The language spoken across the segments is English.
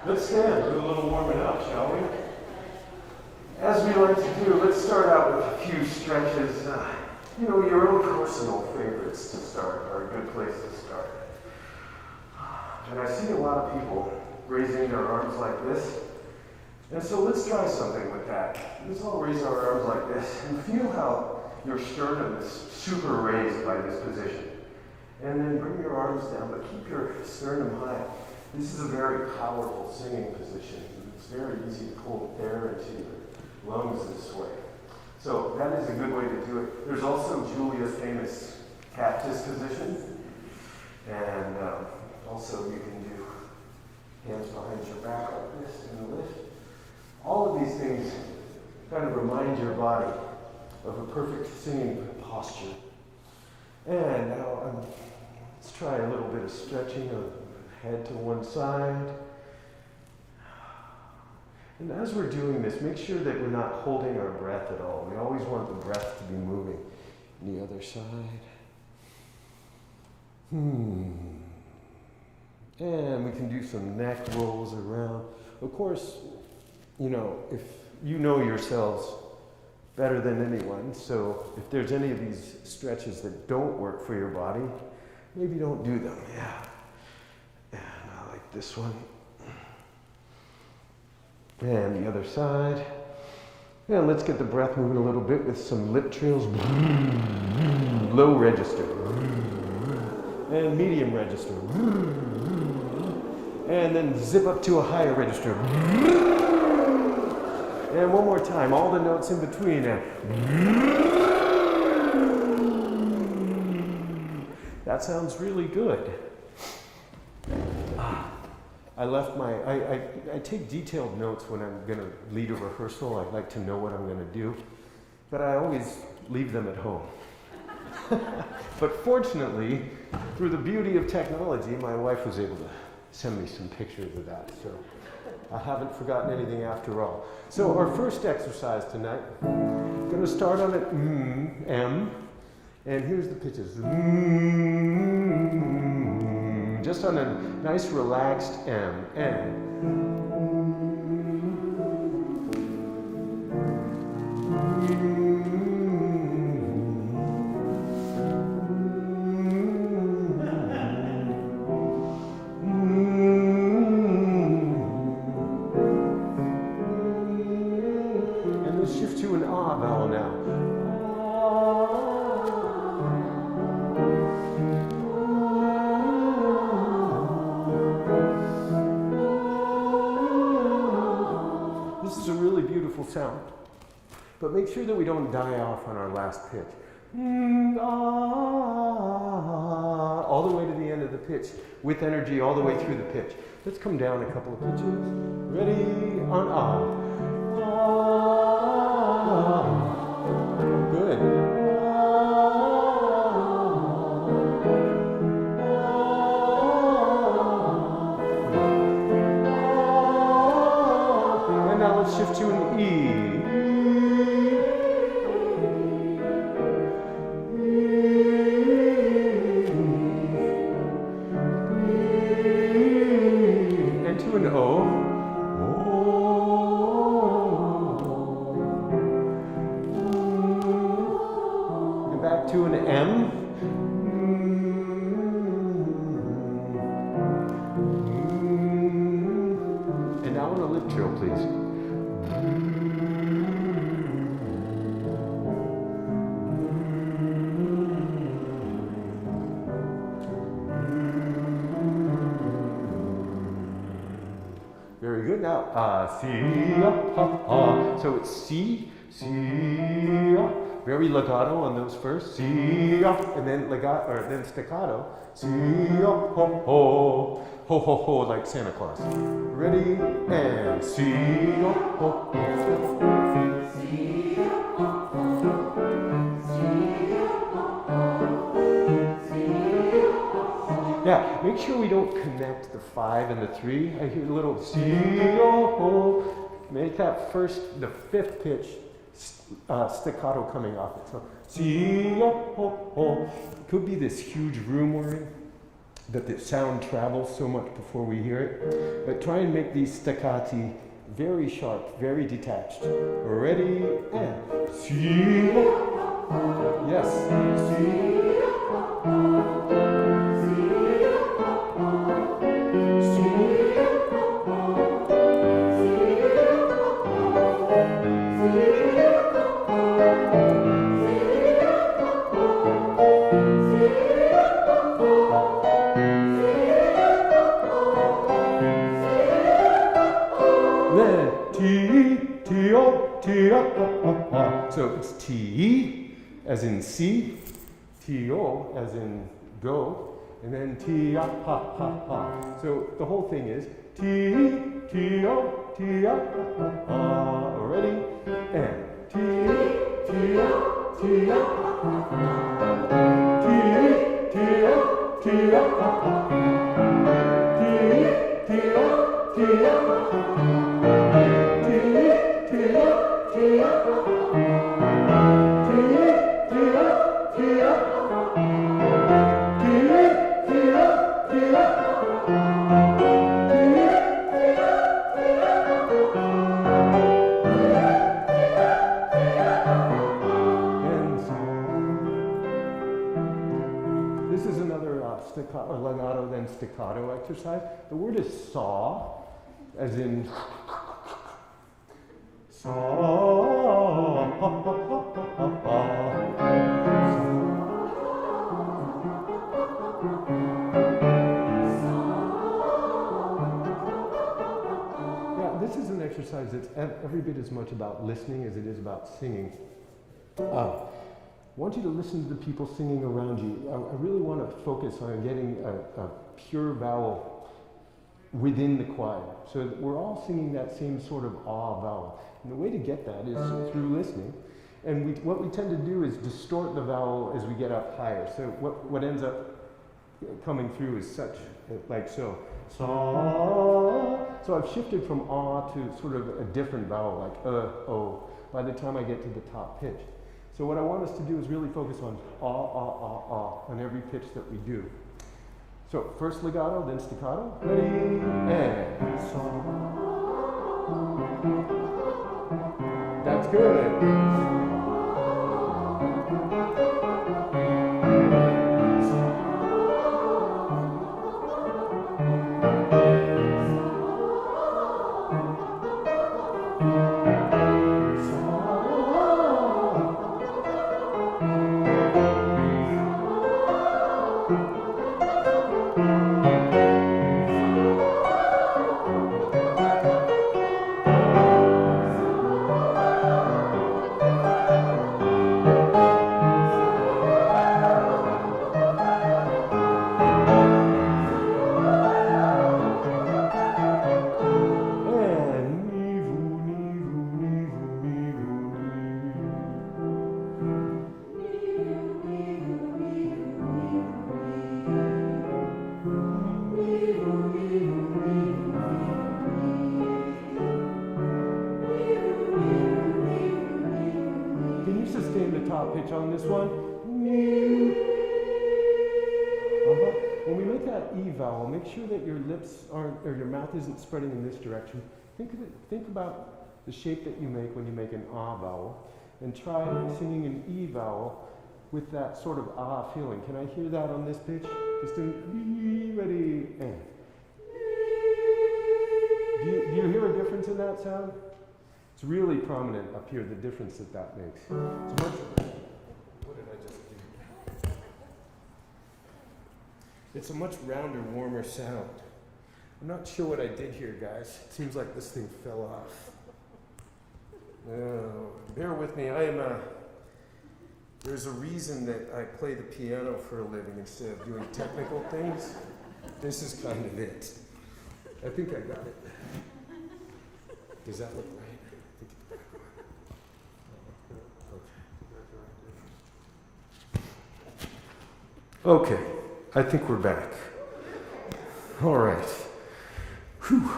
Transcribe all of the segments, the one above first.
Let's stand, do a little warming up, shall we? As we like to do, let's start out with a few stretches. Your own personal favorites to start are a good place to start. And I see a lot of people raising their arms like this. And so let's try something with that. Let's all raise our arms like this and feel how your sternum is super raised by this position. And then bring your arms down, but keep your sternum high. This is a very powerful singing position. It's very easy to pull air into your lungs this way. So that is a good way to do it. There's also Julia's famous cactus position. And also you can do hands behind your back like this and lift. All of these things kind of remind your body of a perfect singing posture. And now let's try a little bit of stretching of head to one side. And as we're doing this, make sure that we're not holding our breath at all. We always want the breath to be moving. The other side. And we can do some neck rolls around. Of course, if you know yourselves better than anyone, so if there's any of these stretches that don't work for your body, maybe don't do them. Yeah. And I like this one. And the other side. And let's get the breath moving a little bit with some lip trills. Low register. And medium register. And then zip up to a higher register. And one more time, all the notes in between. That sounds really good. I take detailed notes when I'm going to lead a rehearsal. I like to know what I'm going to do. But I always leave them at home. But fortunately, through the beauty of technology, my wife was able to send me some pictures of that. So I haven't forgotten anything after all. So our first exercise tonight, I'm going to start on an M, and here's the pitches. Just on a nice relaxed M. And let's shift to an ah vowel now. Sound. But make sure that we don't die off on our last pitch. All the way to the end of the pitch, with energy all the way through the pitch. Let's come down a couple of pitches. Ready? On ah. Good. And now let's shift to an E. And to an O. And back to an M. And now on a lip trill, please. Very good. Now, C, so it's C, very legato on those first. C, and then legato, or then staccato. C, ho, like Santa Claus. Ready, and C, Yeah, make sure we don't connect the 5 and the 3. I hear a little C-O-ho. Make that first, the 5th pitch, staccato coming off it. So C-O-ho. Could be this huge room we're in. that the sound travels so much before we hear it. But try and make these staccati very sharp, very detached. Ready, and see. Yes. See. So it's T as in C, T-O as in go, and then T-A-pa-pa-pa. So the whole thing is T-T-O, T-A-pa-pa-pa. Ready? And T-T-O, T-A-pa-pa-pa. T-T-O, T-A-pa-pa-pa. T-T-O, T-A-pa-pa-pa. This is another staccato or legato then staccato exercise. The word is saw, as in this is an exercise that's every bit as much about listening as it is about singing. I want you to listen to the people singing around you. I really want to focus on getting a pure vowel within the choir, so that we're all singing that same sort of ah vowel. And the way to get that is through listening. And what we tend to do is distort the vowel as we get up higher. So what ends up coming through is such, like so. So I've shifted from ah to sort of a different vowel, like o, by the time I get to the top pitch. So what I want us to do is really focus on ah on every pitch that we do. So first legato, then staccato. Ready, and so. That's good. Pitch on this one. When we make that E vowel, make sure that your lips aren't, or your mouth isn't spreading in this direction. Think about the shape that you make when you make an ah vowel, and try singing an E vowel with that sort of ah feeling. Can I hear that on this pitch? Just in E, ready, and. Do you hear a difference in that sound? It's really prominent up here, the difference that makes. It's much. What did I just do? It's a much rounder, warmer sound. I'm not sure what I did here, guys. It seems like this thing fell off. Bear with me. There's a reason that I play the piano for a living instead of doing technical things. This is kind of it. I think I got it. Does that look right? Okay, I think we're back. All right. Whew.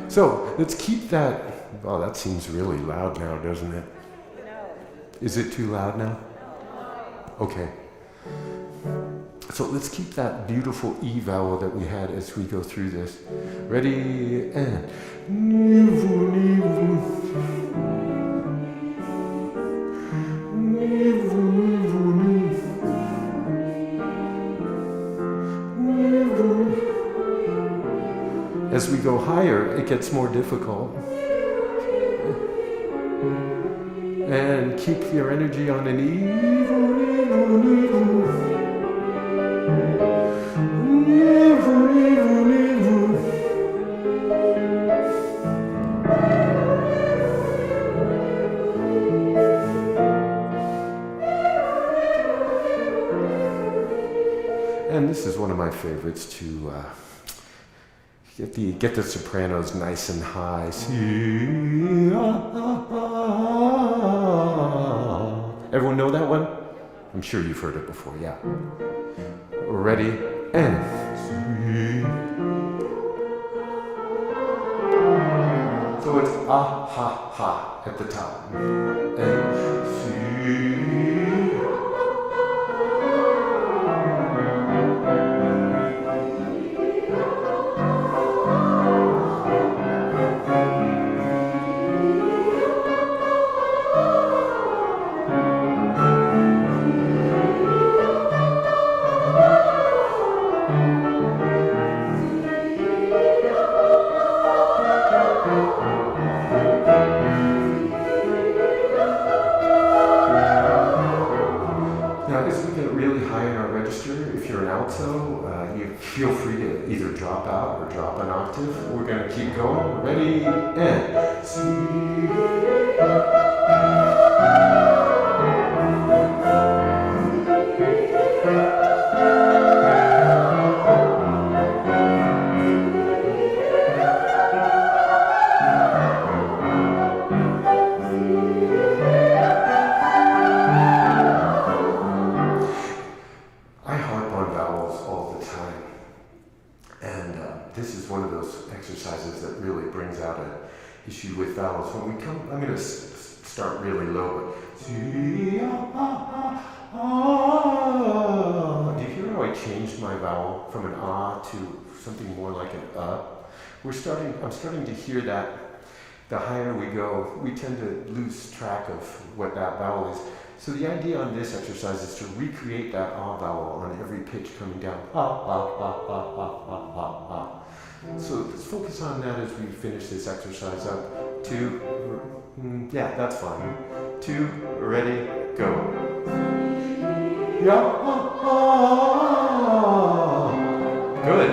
So let's keep that. Oh, that seems really loud now, doesn't it? No. Is it too loud now? No. Okay. So let's keep that beautiful E vowel that we had as we go through this. Ready, and. As we go higher, it gets more difficult. And keep your energy on an E. And this is one of my favorites to get the sopranos nice and high. Everyone know that one? I'm sure you've heard it before, yeah. Ready, and. So it's ah, ha, ha at the top. And feel free to either drop out or drop an octave. We're going to keep going. Ready, and. Issue with vowels. When we come, I'm going to start really low. Do you hear how I changed my vowel from an ah to something more like an I'm starting to hear that the higher we go, we tend to lose track of what that vowel is. So the idea on this exercise is to recreate that ah vowel on every pitch coming down. So let's focus on that as we finish this exercise up. 2, yeah, that's fine. 2, ready, go. Yeah. Good.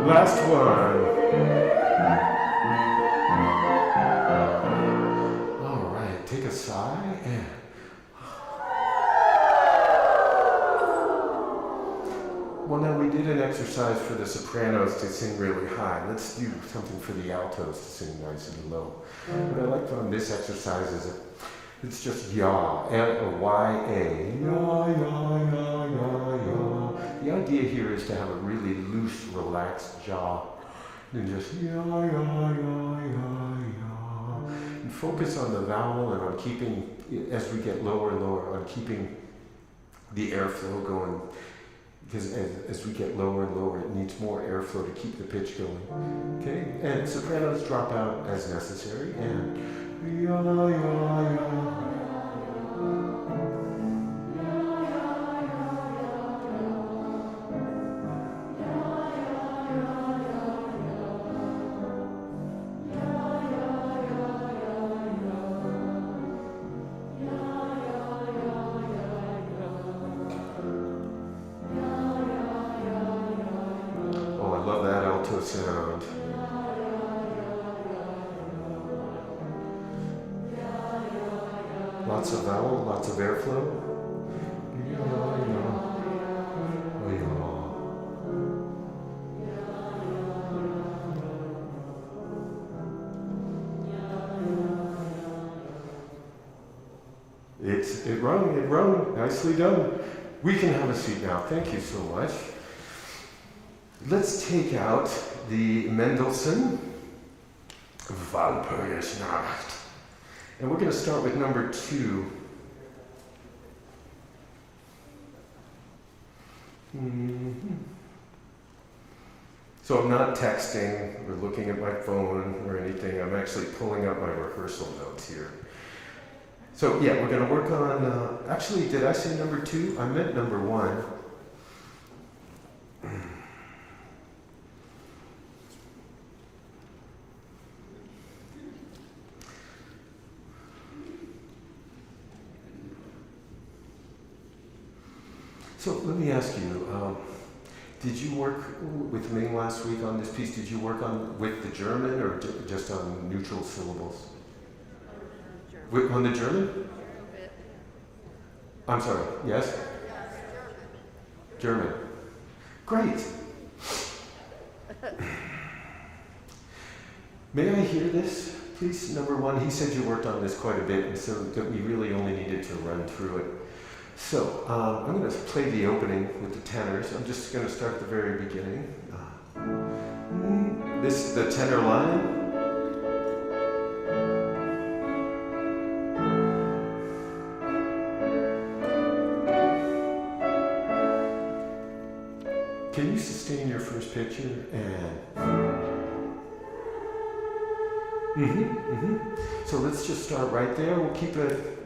Last one. All right, take a sigh and. Well, now we did an exercise for the sopranos to sing really high. Let's do something for the altos to sing nice and low. What I like on this exercise is it's just ya, Y-A. Ya, ya, ya, ya, ya. The idea here is to have a really loose, relaxed jaw. And just ya, ya, ya, ya, ya. And focus on the vowel and on keeping, as we get lower and lower, on keeping the airflow going. Because as we get lower and lower, it needs more airflow to keep the pitch going. Okay? And sopranos drop out as necessary. And ya, ya, ya. Sound. lots of vowel, lots of airflow. It rung. Nicely done. We can have a seat now. Thank you so much. Let's take out the Mendelssohn Walpurgisnacht. And we're going to start with number 2. So I'm not texting or looking at my phone or anything. I'm actually pulling up my rehearsal notes here. So yeah, we're going to work on, actually, did I say number 2? I meant number 1. So let me ask you, did you work with me last week on this piece? Did you work with the German or just on neutral syllables? On the German? I'm sorry, yes? German. Great. May I hear this, please? Number 1, he said you worked on this quite a bit, and so that we really only needed to run through it. So, I'm going to play the opening with the tenors. I'm just going to start at the very beginning. This is the tenor line. Can you sustain your first picture? And So let's just start right there. We'll keep it.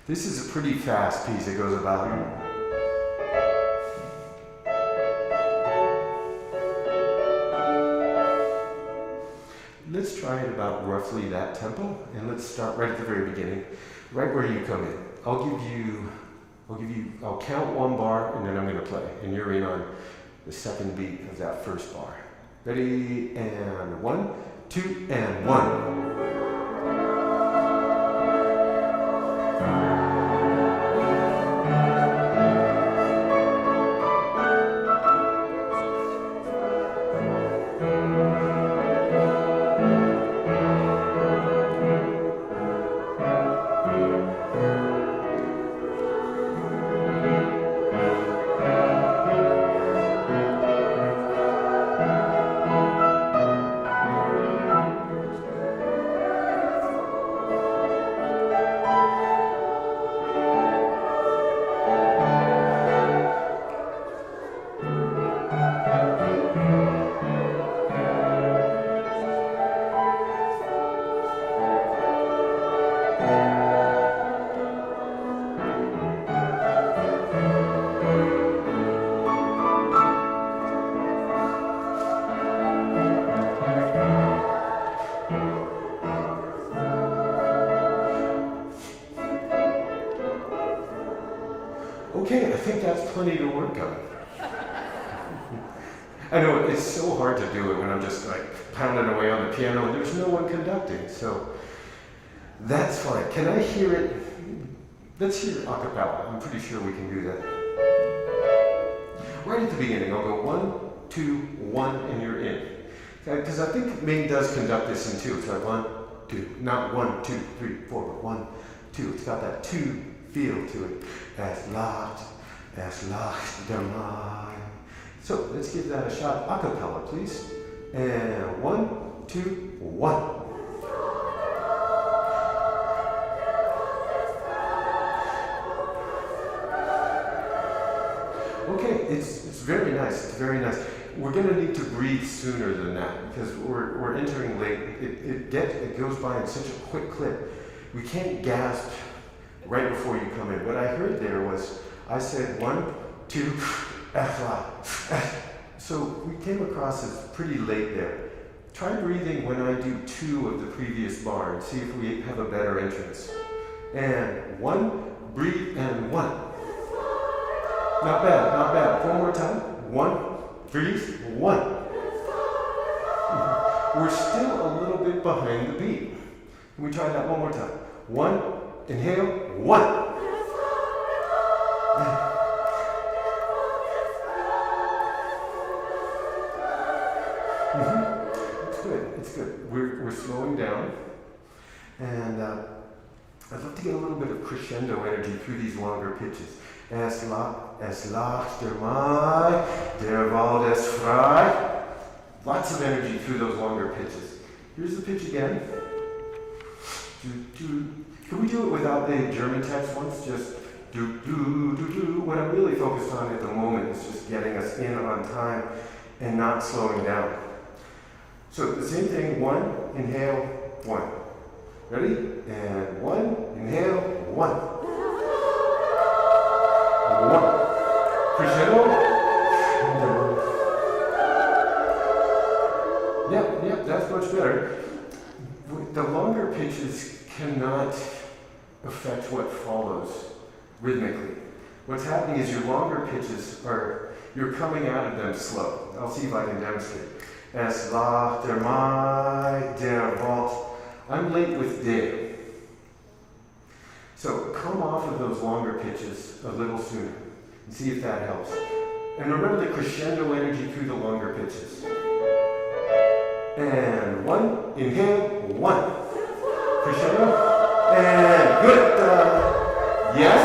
This is a pretty fast piece. It goes about. Let's try it about roughly that tempo, and let's start right at the very beginning, right where you come in. I'll count 1 bar, and then I'm going to play, and you're in on the second beat of that first bar. Ready, and 1, 2, and 1. Okay, I think that's plenty to work on. I know it's so hard to do it when I'm just like pounding away on the piano and there's no one conducting, so that's fine. Can I hear it? Let's hear it a cappella. I'm pretty sure we can do that. Right at the beginning, I'll go 1, 2, 1, and you're in. Because I think Ming does conduct this in 2. It's like 1, 2, not 1, 2, 3, 4, but 1, 2. It's got that 2 feel to it. As lacht der Main. So let's give that a shot. A cappella, please. And 1, 2, 1. Okay, it's very nice. It's very nice. We're going to need to breathe sooner than that because we're entering late. It goes by in such a quick clip. We can't gasp right before you come in. What I heard there was I said 1, 2, so we came across as pretty late there. Try breathing when I do 2 of the previous bar and see if we have a better entrance. And 1, breathe, and 1. Not bad, not bad. 4 more time. 1, breathe, 1. We're still a little bit behind the beat. Can we try that one more time? 1, Inhale, 1. It's good. We're slowing down, and I'd love to get a little bit of crescendo energy through these longer pitches. Es lacht der Mai, der Wald ist frei. Lots of energy through those longer pitches. Here's the pitch again. Can we do it without the German text once? Just do, do, do, do. What I'm really focused on at the moment is just getting us in on time and not slowing down. So the same thing, 1, inhale, 1. Ready? And 1, inhale, 1. 1. Crescendo. Yep, that's much better. The longer pitches cannot affect what follows rhythmically. What's happening is your longer pitches you're coming out of them slow. I'll see if I can demonstrate. Es lacht der Mai, der Wald. I'm late with der. So come off of those longer pitches a little sooner and see if that helps. And remember the crescendo energy through the longer pitches. And 1, inhale, 1. Crescendo. And good. Yes.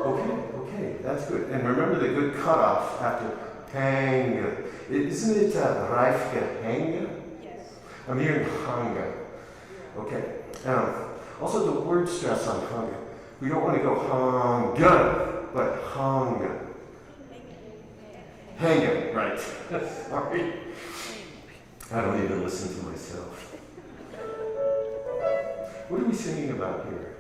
Okay, that's good. And remember the good cutoff after hang. Isn't it Reifke hang? Yes. I'm hearing hanga. Okay. Also the word stress on hanga. We don't want to go hanga, but hanga. Hanga, right. Sorry. I don't even listen to myself. What are we singing about here?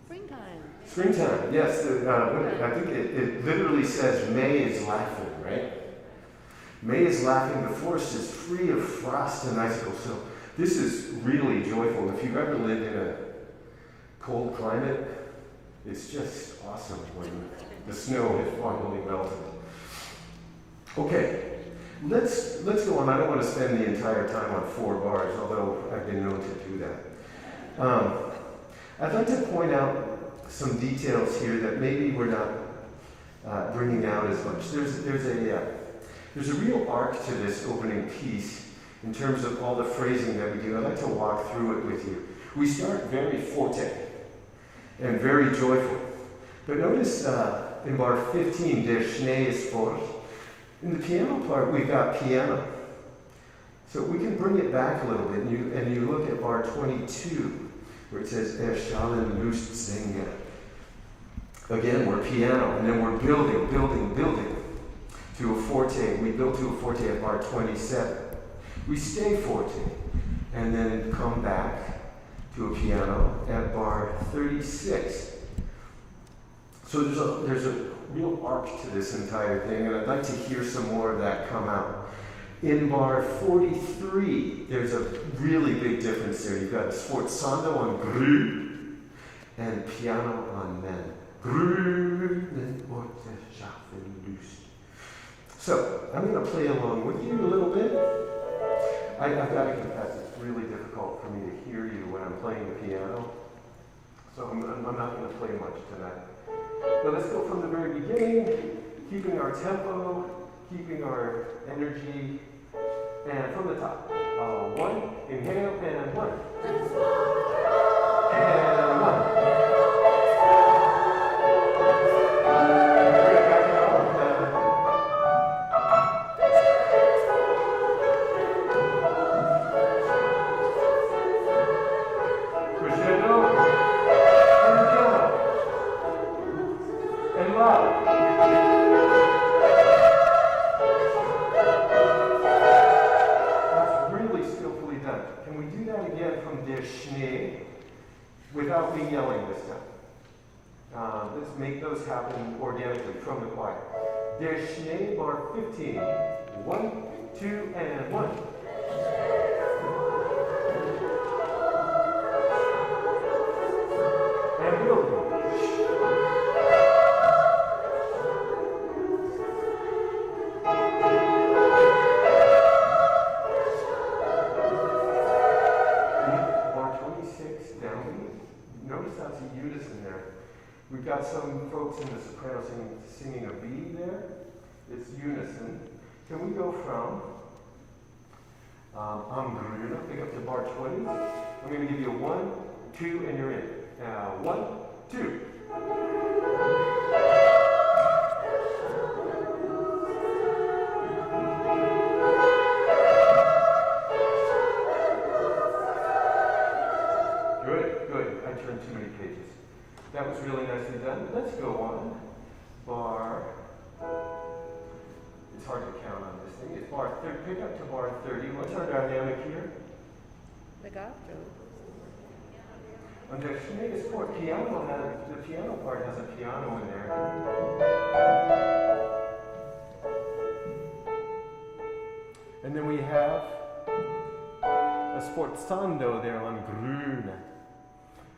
Springtime. Springtime, yes. I think it literally says May is laughing, right? May is laughing. The forest is free of frost and icicles. So this is really joyful. If you've ever lived in a cold climate, it's just awesome when the snow has finally melted. Okay, let's go on. I don't want to spend the entire time on 4 bars, although I've been known to do that. I'd like to point out some details here that maybe we're not bringing out as much. There's a real arc to this opening piece in terms of all the phrasing that we do. I'd like to walk through it with you. We start very forte and very joyful. But notice in bar 15, der Schnee ist fort. In the piano part, we've got piano. So we can bring it back a little bit, and you look at bar 22, where it says, schallen Lust singen. Again, we're piano, and then we're building to a forte. We build to a forte at bar 27. We stay forte, and then come back to a piano at bar 36. So there's a real arc to this entire thing, and I'd like to hear some more of that come out. In bar 43, there's a really big difference there. You've got sforzando on grü and piano on men. Grü, so I'm going to play along with you a little bit. I've got to confess, it's really difficult for me to hear you when I'm playing the piano, so I'm not going to play much tonight. But let's go from the very beginning, keeping our tempo, keeping our energy, and from the top. 1, inhale, and 1. And 1. Without me yelling this time. Let's make those happen organically from the choir. Der Schnee, bar 15. 1, 2, and 1. And build. We've got some folks in the soprano singing a B there. It's unison. Can we go from Grüne, pick up to bar 20. I'm going to give you a 1, 2, and you're in. 1, 2. Good. I turned too many pages. That was really nicely done. Let's go on. Bar. It's hard to count on this thing. It's bar 30. Pick up to bar 30. What's our dynamic here? Legato. Und der schnelle Sport piano has, the piano part has a piano in there. And then we have a sforzando there on Grüne.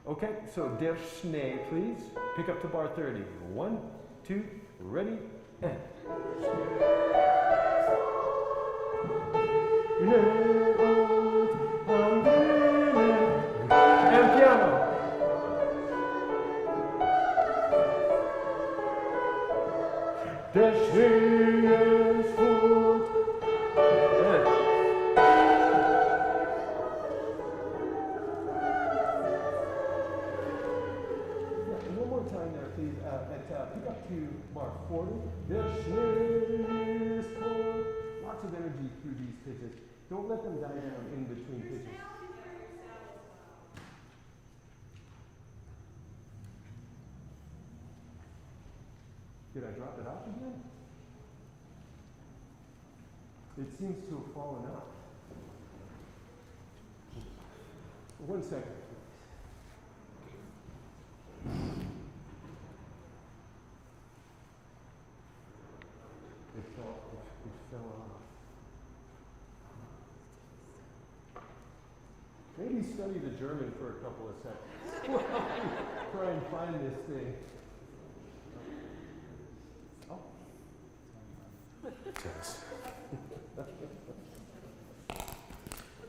Okay, so der Schnee, please. Pick up to bar 30. 1, 2, ready, and. And piano. Der Schnee ist fort. One more time there, please. Pick up to bar 40. Der Schnee ist fort. Lots of energy through these pitches. Don't let them die down in between pitches. Did I drop it off again? It seems to have fallen out. 1 second, please. It fell off. Maybe study the German for a couple of seconds. Try and find this thing.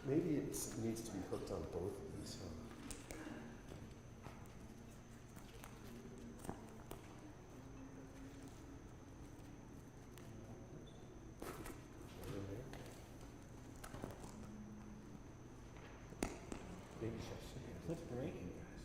Maybe it needs to be hooked on both of these. Maybe that's breaking, guys.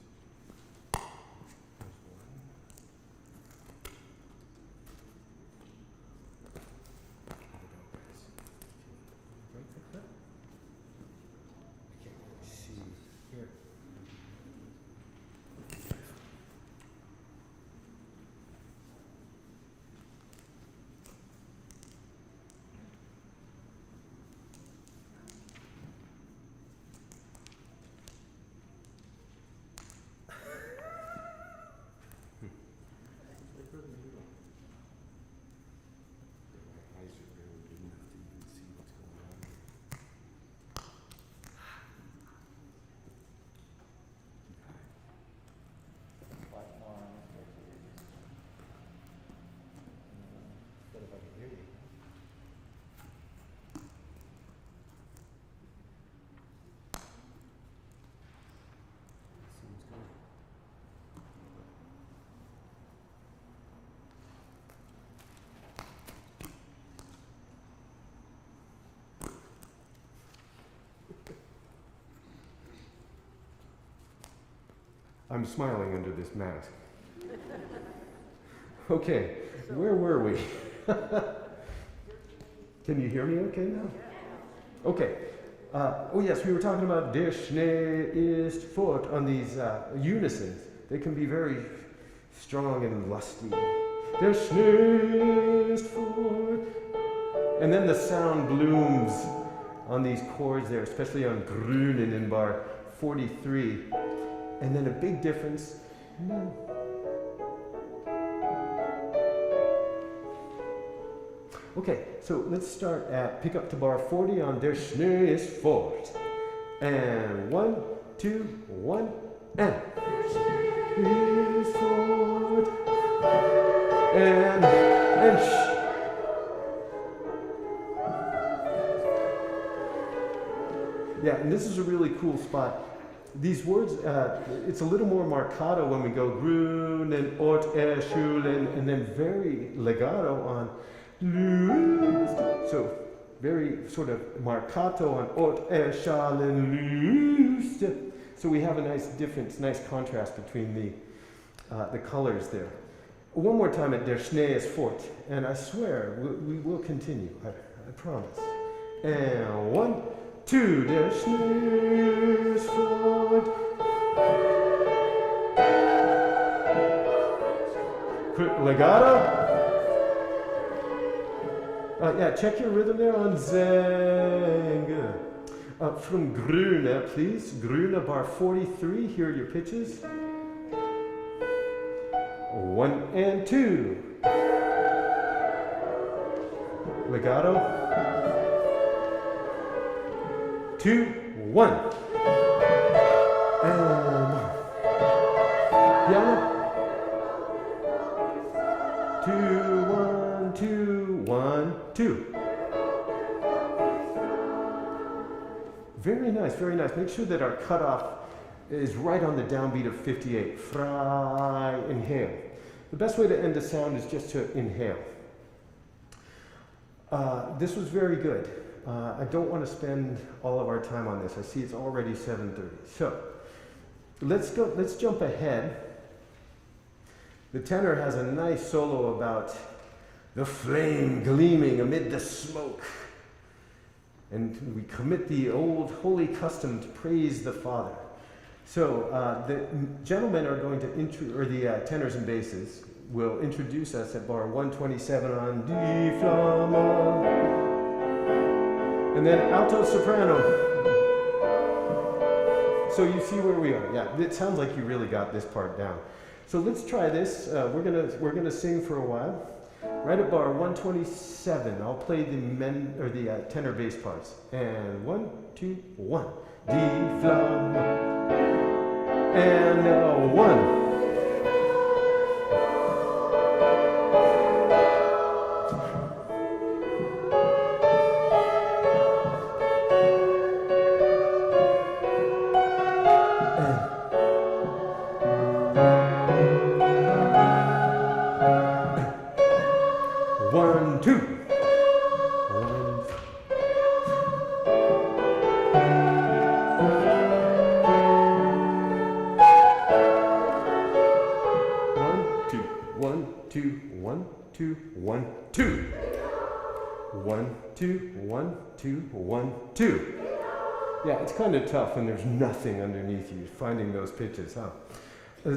I'm smiling under this mask. Okay, where were we? Can you hear me okay now? Okay. Oh yes, we were talking about Der Schnee ist fort on these unisons. They can be very strong and lusty. Der Schnee ist fort. And then the sound blooms on these chords there, especially on Grünen in bar 43. And then a big difference. Okay, so let's start at pick up to bar 40 on Der Schnee ist fort. And 1, 2, 1, and. Der Schnee ist fort. And yeah, and this is a really cool spot. these words, it's a little more marcato when we go grün and ort, schulen, and then very legato on lust. So very sort of marcato on ort, schalen, lust. So we have a nice difference, nice contrast between the colors there. One more time at Der Schnee ist fort, and I swear we will continue, I promise. And 1, 2, Der Schnee ist fort. Legato? Yeah, check your rhythm there on Zeng. From Grüne, please. Grüne bar 43, here are your pitches. 1 and 2. Legato. 2, 1. And piano. 2, 1, 2, 1, 2. Very nice, very nice. Make sure that our cutoff is right on the downbeat of 58. Frei, inhale. The best way to end a sound is just to inhale. This was very good. I don't want to spend all of our time on this. I see it's already 7:30. So let's jump ahead. The tenor has a nice solo about the flame gleaming amid the smoke. And we commit the old holy custom to praise the Father. So the gentlemen are going to the tenors and basses will introduce us at bar 127 on Die Flamme. And then alto soprano. So you see where we are. Yeah, it sounds like you really got this part down. So let's try this. We're gonna sing for a while. Right at bar 127, I'll play the tenor bass parts. And 1, 2, 1. Die Flamme. And 1. Yeah, it's kind of tough when there's nothing underneath you, finding those pitches, huh?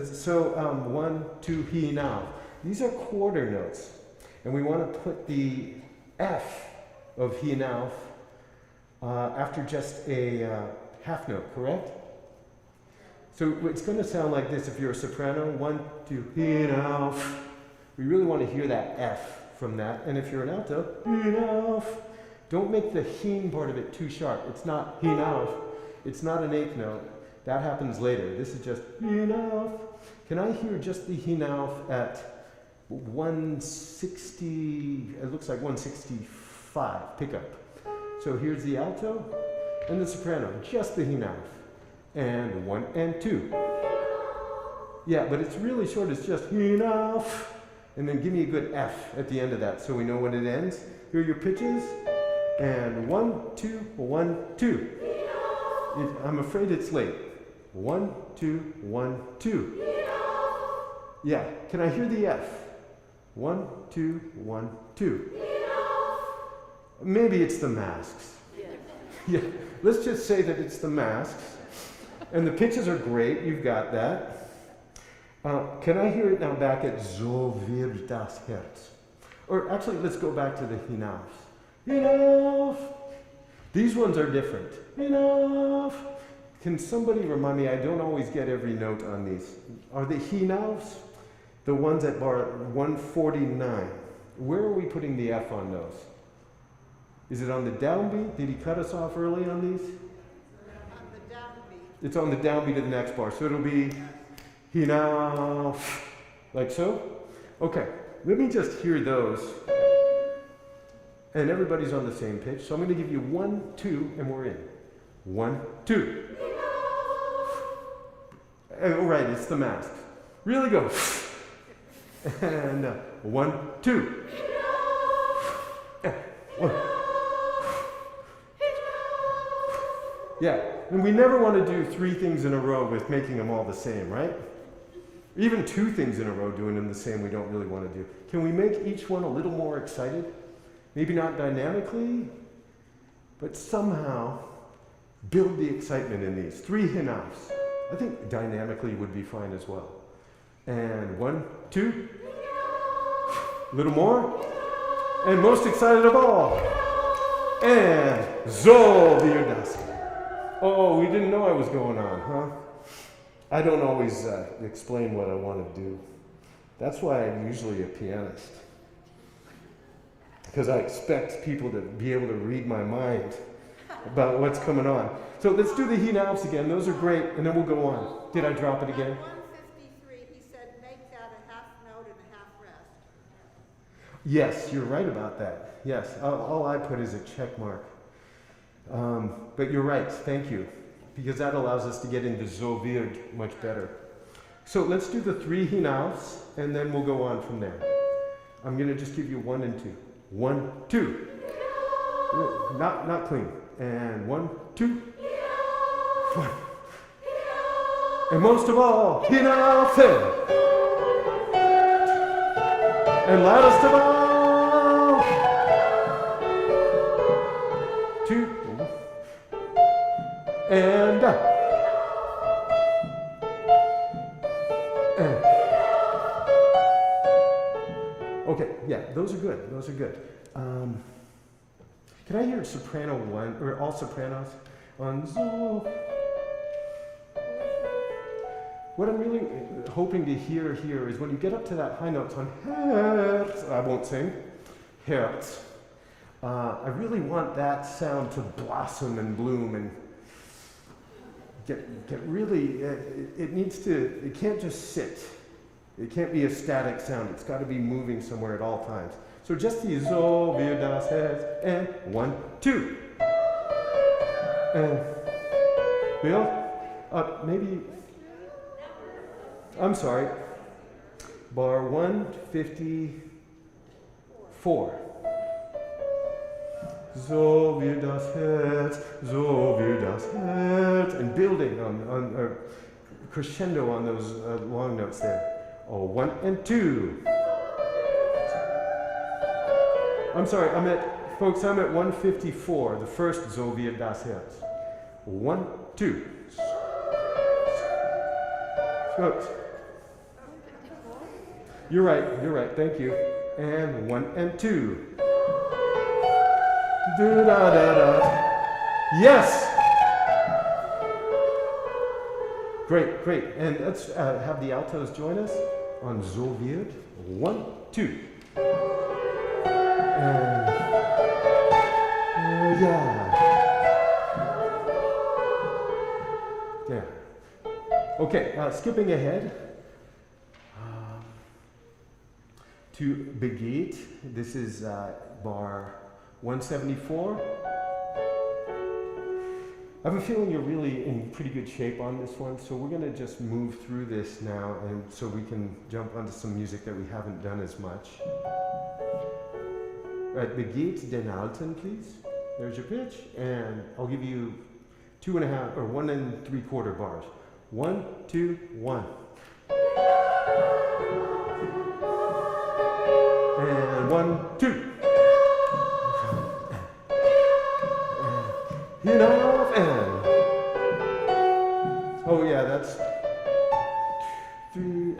So 1, 2, he now. These are quarter notes, and we want to put the F of he now after just a half note, correct? So it's going to sound like this if you're a soprano. 1, 2, he now. We really want to hear that F from that. And if you're an alto, he now. Don't make the heen part of it too sharp. It's not he now. It's not an eighth note. That happens later. This is just he now. Can I hear just the he now at 160? It looks like 165 pickup. So here's the alto and the soprano. Just the he now. And 1 and 2. Yeah, but it's really short. It's just he now. And then give me a good F at the end of that so we know when it ends. Here are your pitches. And 1, 2, 1, 2. I'm afraid it's late. 1, 2, 1, 2. Yeah, can I hear the F? 1, 2, 1, 2. Maybe it's the masks. Yeah, let's just say that it's the masks. And the pitches are great, you've got that. Can I hear it now back at So wird das Herz? Or actually, let's go back to the hinaus. Enough. These ones are different. Enough. Can somebody remind me? I don't always get every note on these. Are the hinaus the ones at bar 149? Where are we putting the F on those? Is it on the downbeat? Did he cut us off early on these? On the downbeat. It's on the downbeat of the next bar. So it'll be hinauf. Like so? Okay. Let me just hear those. And everybody's on the same pitch. So I'm going to give you 1, 2, and we're in. 1, 2. Oh, right, it's the mask. Really go. And 1, 2. One. Yeah, and we never want to do 3 things in a row with making them all the same, right? Even 2 things in a row doing them the same we don't really want to do. Can we make each one a little more excited? Maybe not dynamically, but somehow build the excitement in these. 3 hinauts. I think dynamically would be fine as well. And 1, 2. A little more. And most excited of all. And so wir das. Oh, we didn't know I was going on, huh? I don't always explain what I want to do. That's why I'm usually a pianist. Because I expect people to be able to read my mind about what's coming on. So let's do the hinauts again. Those are great, and then we'll go on. Did I drop it again? 153, he said, make that a half note and a half rest. Yes, you're right about that. Yes, all I put is a check mark. But you're right, thank you. Because that allows us to get into so wird much better. So let's do the 3 hinauts, and then we'll go on from there. I'm going to just give you 1 and 2. 1, 2. Not clean. And 1, 2. 1. And most of all, hinauf. And loudest of all. 2. And up. And. Okay, yeah, those are good. Those are good. Can I hear soprano 1, or all sopranos on so? What I'm really hoping to hear here is when you get up to that high notes on Herz, I won't sing, Herz. I really want that sound to blossom and bloom and get really, it can't just sit. It can't be a static sound. It's got to be moving somewhere at all times. So just the so wir das Herz, and 1, 2. And build up, maybe, I'm sorry, bar 154. So wir das Herz, so wir das Herz, and building on crescendo on those long notes there. Oh, 1 and 2. I'm sorry, I'm at 154, the first So wird das Herz. 1, 2. Folks. You're right, thank you. And 1 and 2. Da-da-da-da. Yes! Great. And let's have the altos join us on So wird. 1, 2. Yeah. Okay, skipping ahead to Begeht. This is bar 174. I have a feeling you're really in pretty good shape on this one, so we're going to just move through this now, and so we can jump onto some music that we haven't done as much. Right, Begeht den Alten, please. There's your pitch, and I'll give you 2.5 or 1 3/4 bars. 1, 2, 1. And 1, 2. Enough and. Oh yeah, that's 3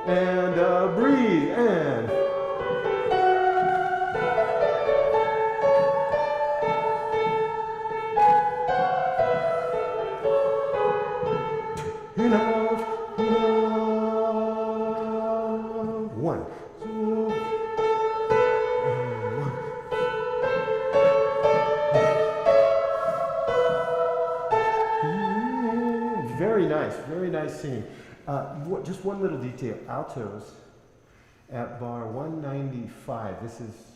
and breathe and. Enough. 1. Very nice singing. Just one little detail. Altos at bar 195. This is,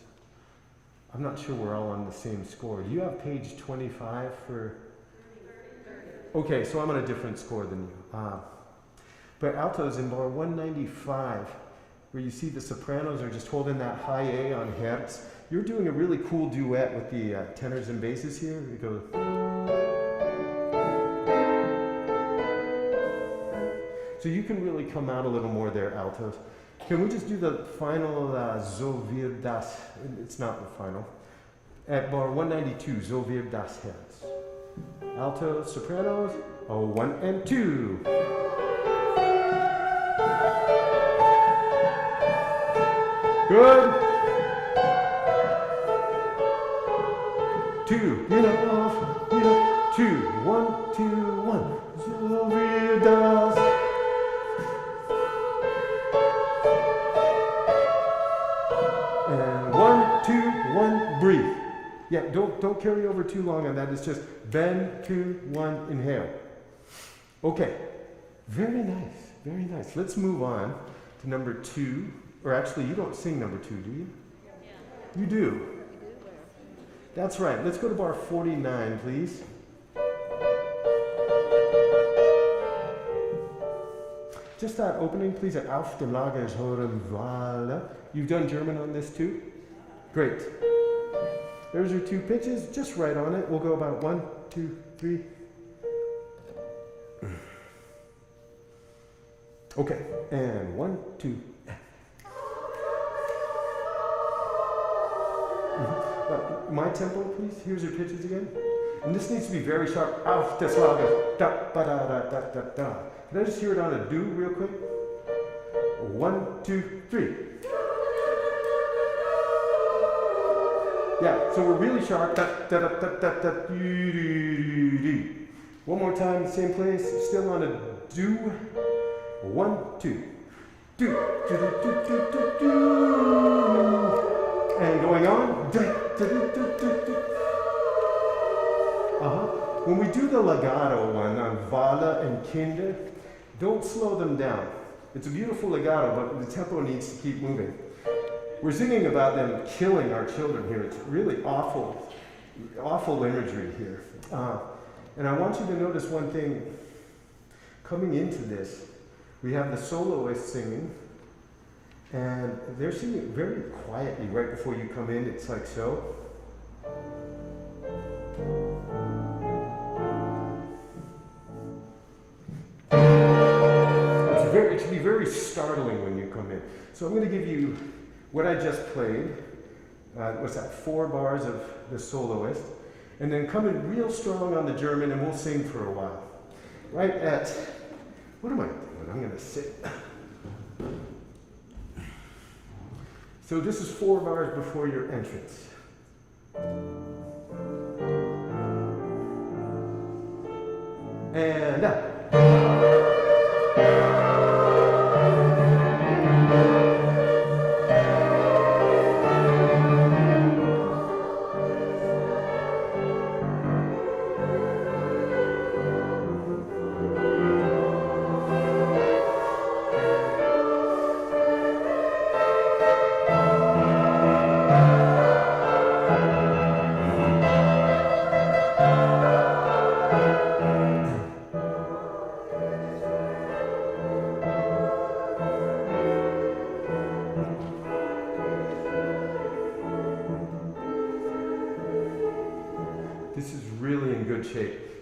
I'm not sure we're all on the same score. Do you have page 25 for? Okay, so I'm on a different score than you. But altos in bar 195, where you see the sopranos are just holding that high A on Hertz, you're doing a really cool duet with the tenors and basses here. It goes. So you can really come out a little more there, altos. Can we just do the final So wird das? It's not the final. At bar 192, So wird das Herz. Altos, sopranos, 1 and 2. Good. 2, 2, 1, 2, 1. So wird das. And 1, 2, 1, breathe. Yeah, don't carry over too long on that. It's just bend, 2, 1, inhale. Okay, very nice, very nice. Let's move on to number 2. Or actually, you don't sing number 2, do you? Yeah. You do? That's right. Let's go to bar 49, please. Just that opening, please, at Auf dem Lager ist hören Wale. You've done German on this too? Great. There's your 2 pitches, just right on it. We'll go about 1, 2, 3. Okay, and 1, 2. My tempo, please. Here's your pitches again. And this needs to be very sharp. Auf das Lager. Da, ba, da, da, da, da, da. Can I just hear it on a do real quick? 1, 2, 3. Yeah, so we're really sharp. Da, da, da, da, da, da, doo, doo, doo. One more time, same place. Still on a do. 1, 2. Do, do, do, do, do, do, do. And going on. Da, da, da, da, da, da. When we do the legato one on Wale and Kinder, don't slow them down. It's a beautiful legato, but the tempo needs to keep moving. We're singing about them killing our children here. It's really awful, awful imagery here. And I want you to notice one thing. Coming into this, we have the soloist singing, and they're singing very quietly right before you come in. It's like so. It should be very startling when you come in. So I'm going to give you what I just played. What's that? 4 bars of the soloist. And then come in real strong on the German, and we'll sing for a while. Right at, what am I doing? I'm going to sit. So this is 4 bars before your entrance. And up.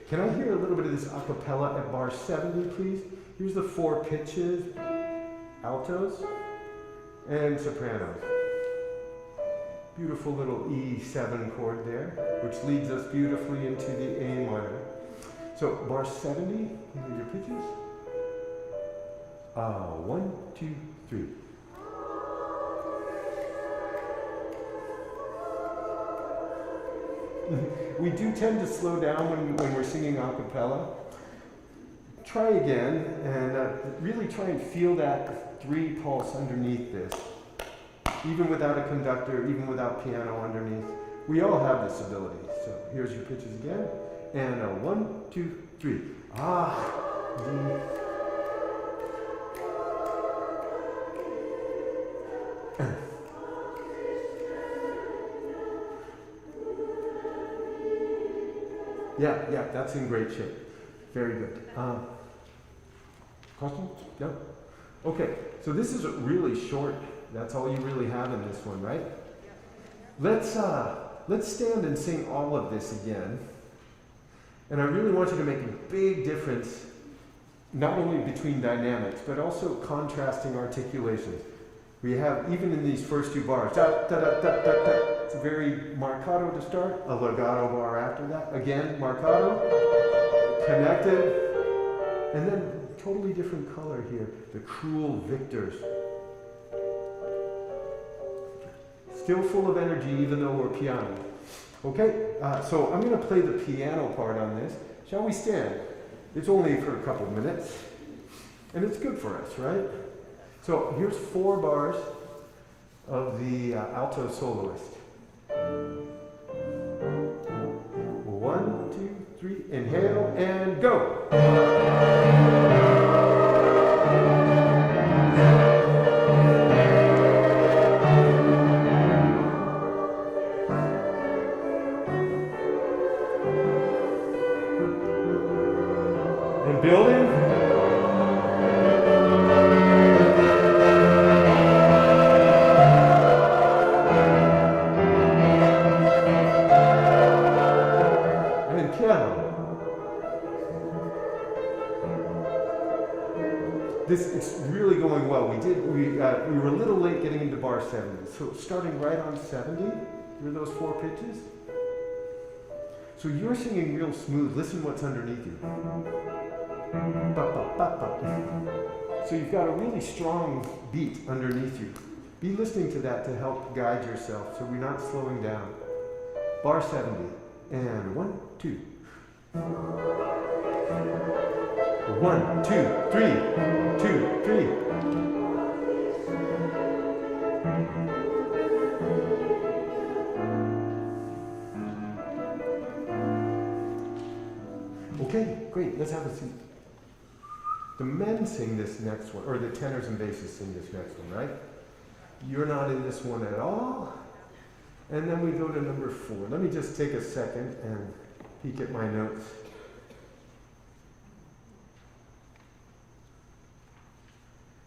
Can I hear a little bit of this a cappella at bar 70, please? Here's the 4 pitches, altos and sopranos. Beautiful little E7 chord there, which leads us beautifully into the A minor. So bar 70, here are your pitches. 1, 2, 3. We do tend to slow down when we're singing a cappella. Try again, and really try and feel that 3 pulse underneath this. Even without a conductor, even without piano underneath. We all have this ability. So here's your pitches again. And 1, 2, 3. Yeah, that's in great shape. Very good. Questions? No? Okay, so this is really short. That's all you really have in this one, right? Let's stand and sing all of this again. And I really want you to make a big difference, not only between dynamics, but also contrasting articulations. We have, even in these first two bars, da, da, da, da, da, da. It's a very marcato to start, a legato bar after that. Again, marcato, connected, and then totally different color here, the cruel victors. Still full of energy, even though we're piano. Okay, so I'm going to play the piano part on this. Shall we stand? It's only for a couple of minutes, and it's good for us, right? So here's 4 bars of the alto soloist. 1, 2, 3, inhale and go. And building. This is really going well. We were a little late getting into bar 70. So starting right on 70, hear those 4 pitches? So you're singing real smooth. Listen what's underneath you. Ba, ba, ba, ba. So you've got a really strong beat underneath you. Be listening to that to help guide yourself so we're not slowing down. Bar 70. And 1, 2. 1, 2, 3, 2, 3. Okay, great, let's have a seat. The men sing this next one, or the tenors and basses sing this next one, right? You're not in this one at all. And then we go to number 4. Let me just take a second and peek at my notes.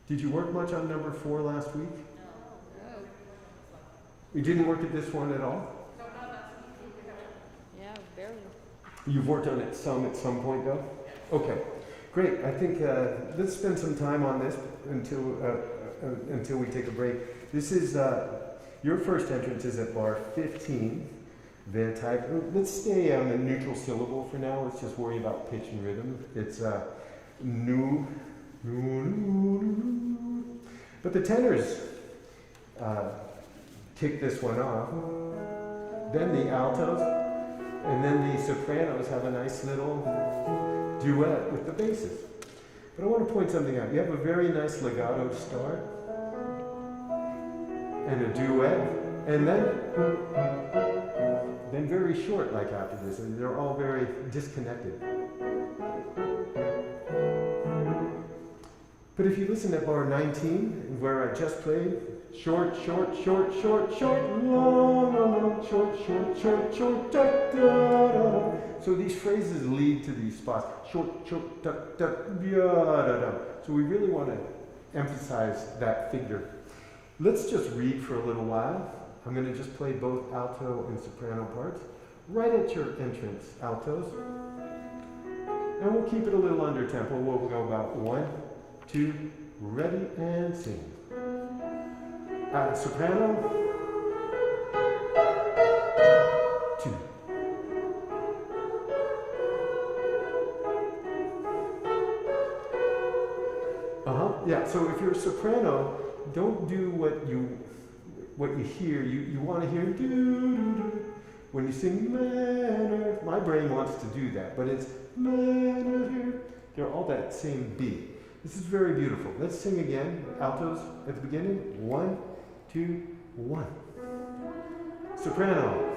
Did you work much on number 4 last week? No. You didn't work at this one at all? Yeah, barely. You've worked on it some at some point though? Okay, great. I think let's spend some time on this until we take a break. This is, your first entrance is at bar 15, Van type. Let's stay on the neutral syllable for now. Let's just worry about pitch and rhythm. It's nu. But the tenors kick this one off, then the altos, and then the sopranos have a nice little duet with the basses. But I want to point something out. You have a very nice legato start, and a duet, and then very short like after this, and they're all very disconnected. But if you listen at bar 19, where I just played, short, short, short, short, short, long, long, short, short, short, short, da, da, da. So these phrases lead to these spots. Short, short, da, da, da, da, da. So we really want to emphasize that figure. Let's just read for a little while. I'm going to just play both alto and soprano parts. Right at your entrance, altos. And we'll keep it a little under tempo. We'll go about 1, 2, ready, and sing. Soprano. 2. Yeah, so if you're a soprano, don't do what you hear. You want to hear do, do, do. When you sing manner, my brain wants to do that, but it's manner here. They're all that same beat. This is very beautiful. Let's sing again. Altos at the beginning. 1, 2, 1. Soprano.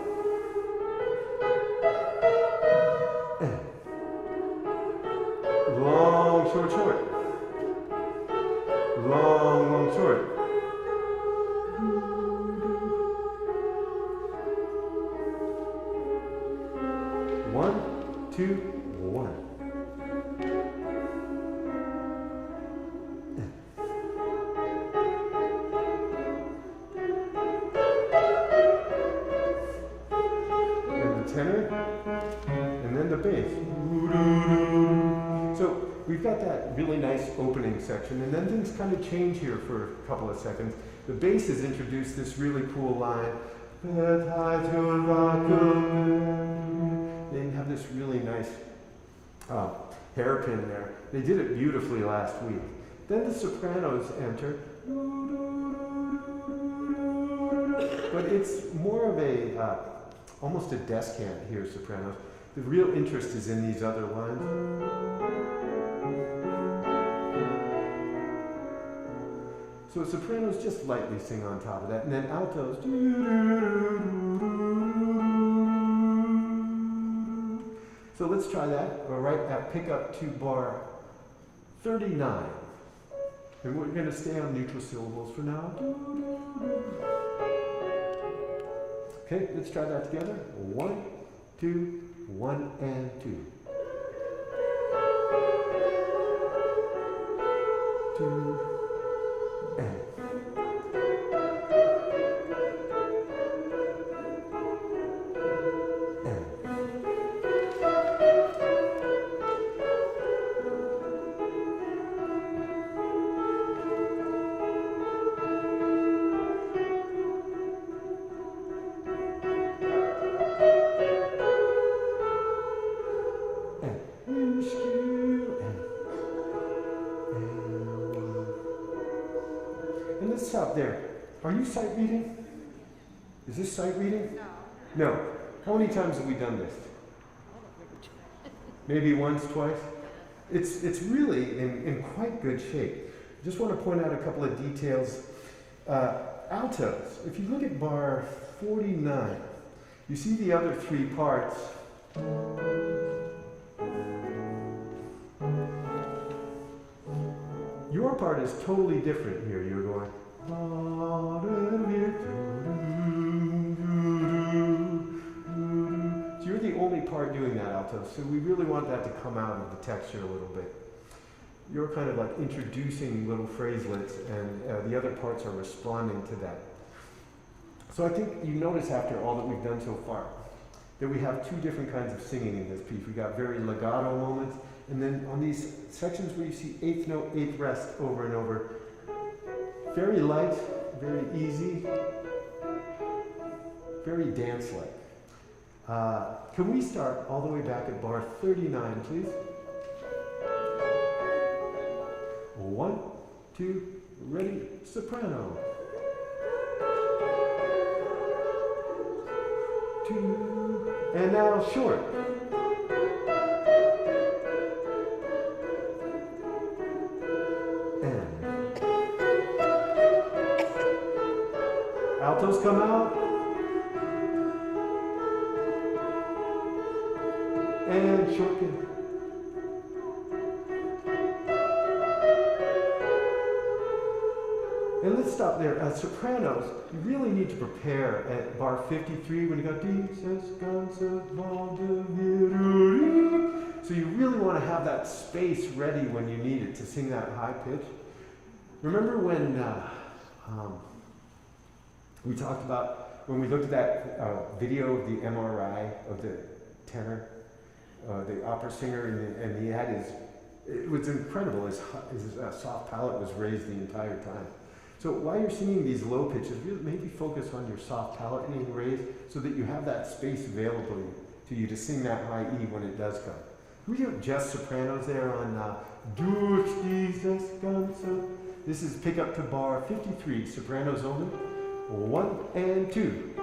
Long, short, short. Long, long, short. One, two, one. tenor, and then the bass. So we've got that really nice opening section, and then things kind of change here for a couple of seconds. The bass has introduced this really cool line. They have this really nice hairpin there. They did it beautifully last week. Then the sopranos enter. But it's more of a, almost a descant here, sopranos. The real interest is in these other lines. So sopranos just lightly sing on top of that, and then altos. So let's try that. We're right at pickup to bar 39. And we're going to stay on neutral syllables for now. Okay, let's try that together. 1, 2, 1, and 2. 2, and. And let's stop there. Are you sight reading? Is this sight reading? No. No. How many times have we done this? Maybe once, twice? It's really in quite good shape. Just want to point out a couple of details. Altos. If you look at bar 49, you see the other three parts. Your part is totally different here. You're going. So you're the only part doing that alto. So we really want that to come out of the texture a little bit. You're kind of like introducing little phraselets, and the other parts are responding to that. So I think you notice after all that we've done so far that we have two different kinds of singing in this piece. We got very legato moments, and then on these sections where you see eighth note, eighth rest over and over, very light, very easy, very dance-like. Can we start all the way back at bar 39, please? 1, 2, ready, soprano. 2, and now short. And altos come out. And short pin. And let's stop there. Sopranos, you really need to prepare at bar 53 when you go so you really want to have that space ready when you need it to sing that high pitch. Remember when we talked about, when we looked at that video of the MRI of the tenor, the opera singer, and he had it was incredible. His soft palate was raised the entire time. So while you're singing these low pitches, really maybe focus on your soft palate being raised so that you have that space available to you to sing that high E when it does come. We do just sopranos there on Durch dieses Ganze. This is pick up to bar 53, sopranos only. 1 and 2.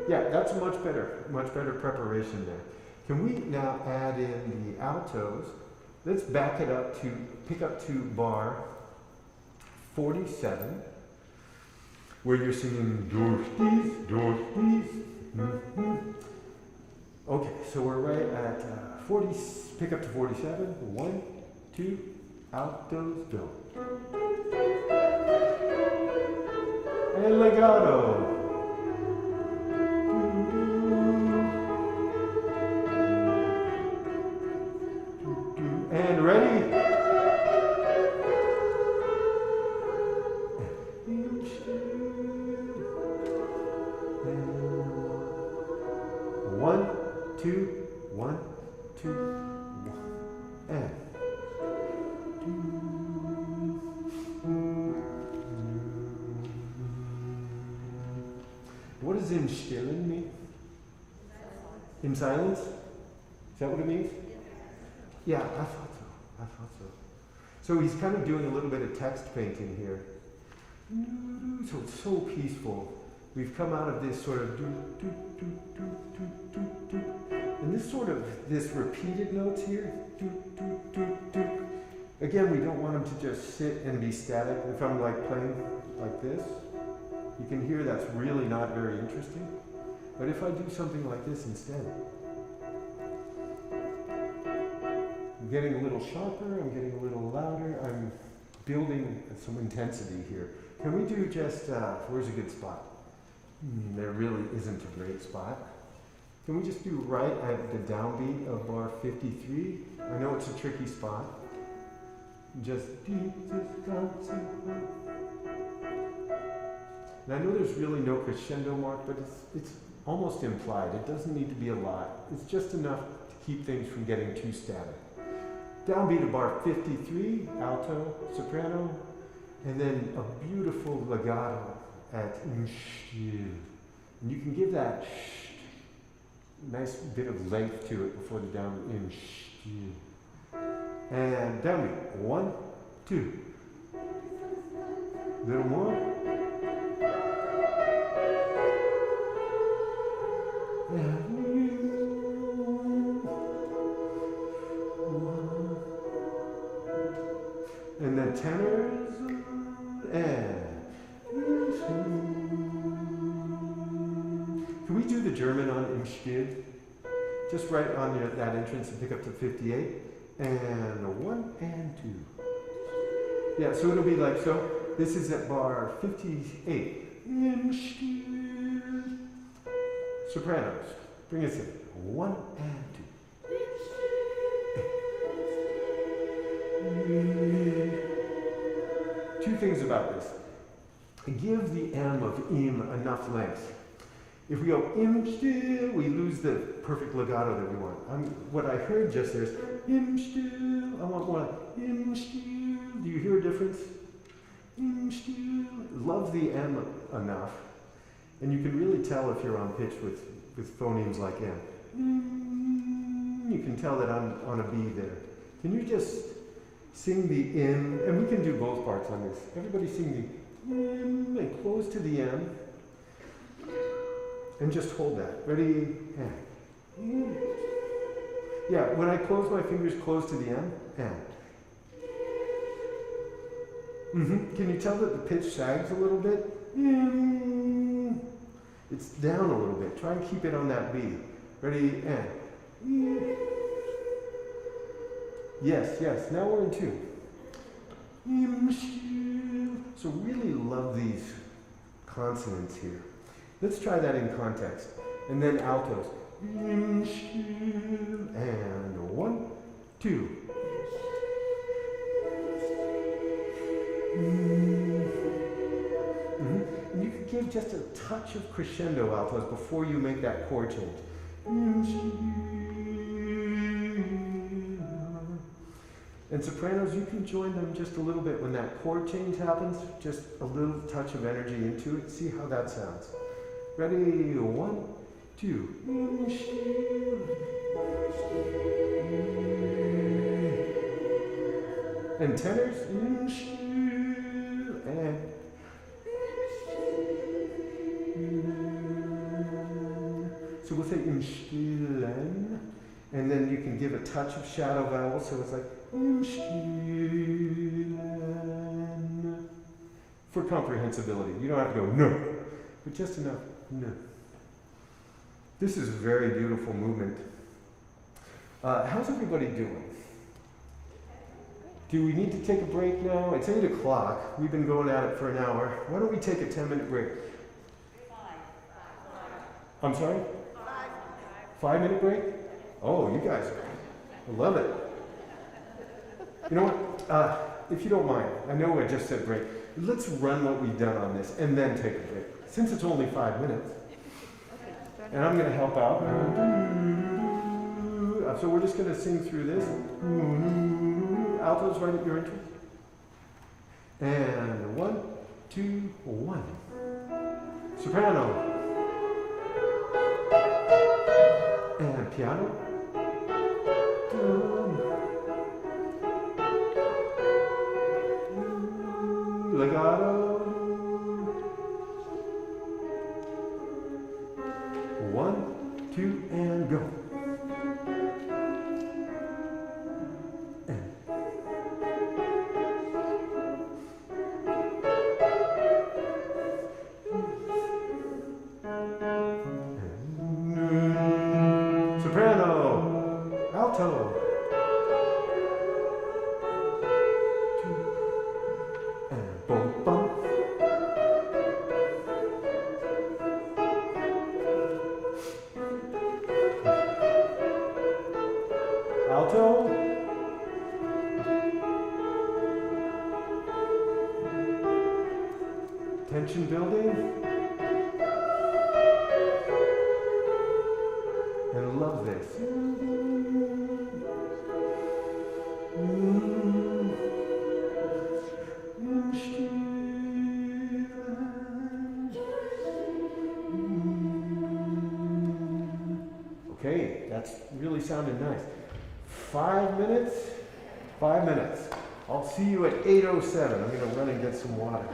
Yeah, that's much better preparation there. Can we now add in the altos? Let's back it up to, pick up to bar 47, where you're singing durch dies. Okay, so we're right at 40, pick up to 47, 1, 2, altos, go. And legato. And ready? 2, 1, and. What does im Stillen mean? In silence? Is that what it means? Yeah, I thought so. So he's kind of doing a little bit of text painting here. So it's so peaceful. We've come out of this sort of and this repeated notes here. Again, we don't want him to just sit and be static. If I'm like playing like this, you can hear that's really not very interesting. But if I do something like this instead, I'm getting a little sharper, I'm getting a little louder, I'm building some intensity here. Can we do just, where's a good spot? There really isn't a great spot. Can we just do right at the downbeat of bar 53? I know it's a tricky spot. Just and I know there's really no crescendo mark, but it's almost implied. It doesn't need to be a lot. It's just enough to keep things from getting too static. Downbeat of bar 53, alto, soprano, and then a beautiful legato at mshtil. And you can give that nice bit of length to it before the downbeat. Mshtil. And downbeat. 1, 2. Little more. And then tenors and can we do the German on im Stil? Just right on that entrance and pick up to 58. And 1 and 2. Yeah, so it'll be like so. This is at bar 58. Im Stil. Sopranos. Bring us in. 1 and 2. Two things about this. Give the M of im enough length. If we go im Stil, we lose the perfect legato that we want. What I heard just there is im Stil. I want more like im Stil. Do you hear a difference? Im Stil. Love the M enough. And you can really tell if you're on pitch with phonemes like M. You can tell that I'm on a B there. Can you just sing the im? And we can do both parts on this. Everybody sing the im and close to the M. And just hold that. Ready? And. Yeah, when I close my fingers close to the M, and. Can you tell that the pitch sags a little bit? It's down a little bit. Try and keep it on that B. Ready? And. Yes. Now we're in 2. So really love these consonants here. Let's try that in context. And then altos. And 1, 2. And you can give just a touch of crescendo altos before you make that chord change. And sopranos, you can join them just a little bit when that chord change happens. Just a little touch of energy into it. See how that sounds. Ready? 1, 2. And tenors. And. So we'll say im Stillen. And then you can give a touch of shadow vowel, so it's like im Stillen. For comprehensibility. You don't have to go no, but just enough no. This is a very beautiful movement. How's everybody doing? Do we need to take a break now? It's 8 o'clock. We've been going at it for an hour. Why don't we take a 10-minute break? 5. I'm sorry? 5. 5-minute break? Oh, you guys, I love it. You know what? If you don't mind, I know I just said break. Let's run what we've done on this and then take a break. Since it's only 5 minutes. And I'm going to help out. So we're just going to sing through this. Altos right at your entrance. And 1, 2, 1. Soprano. And piano. Legato. 1, 2, and go. Soprano, alto, and bum bum. Alto, tension building. And love this. Okay, that's really sounded nice. 5 minutes? 5 minutes. I'll see you at 8:07. I'm going to run and get some water.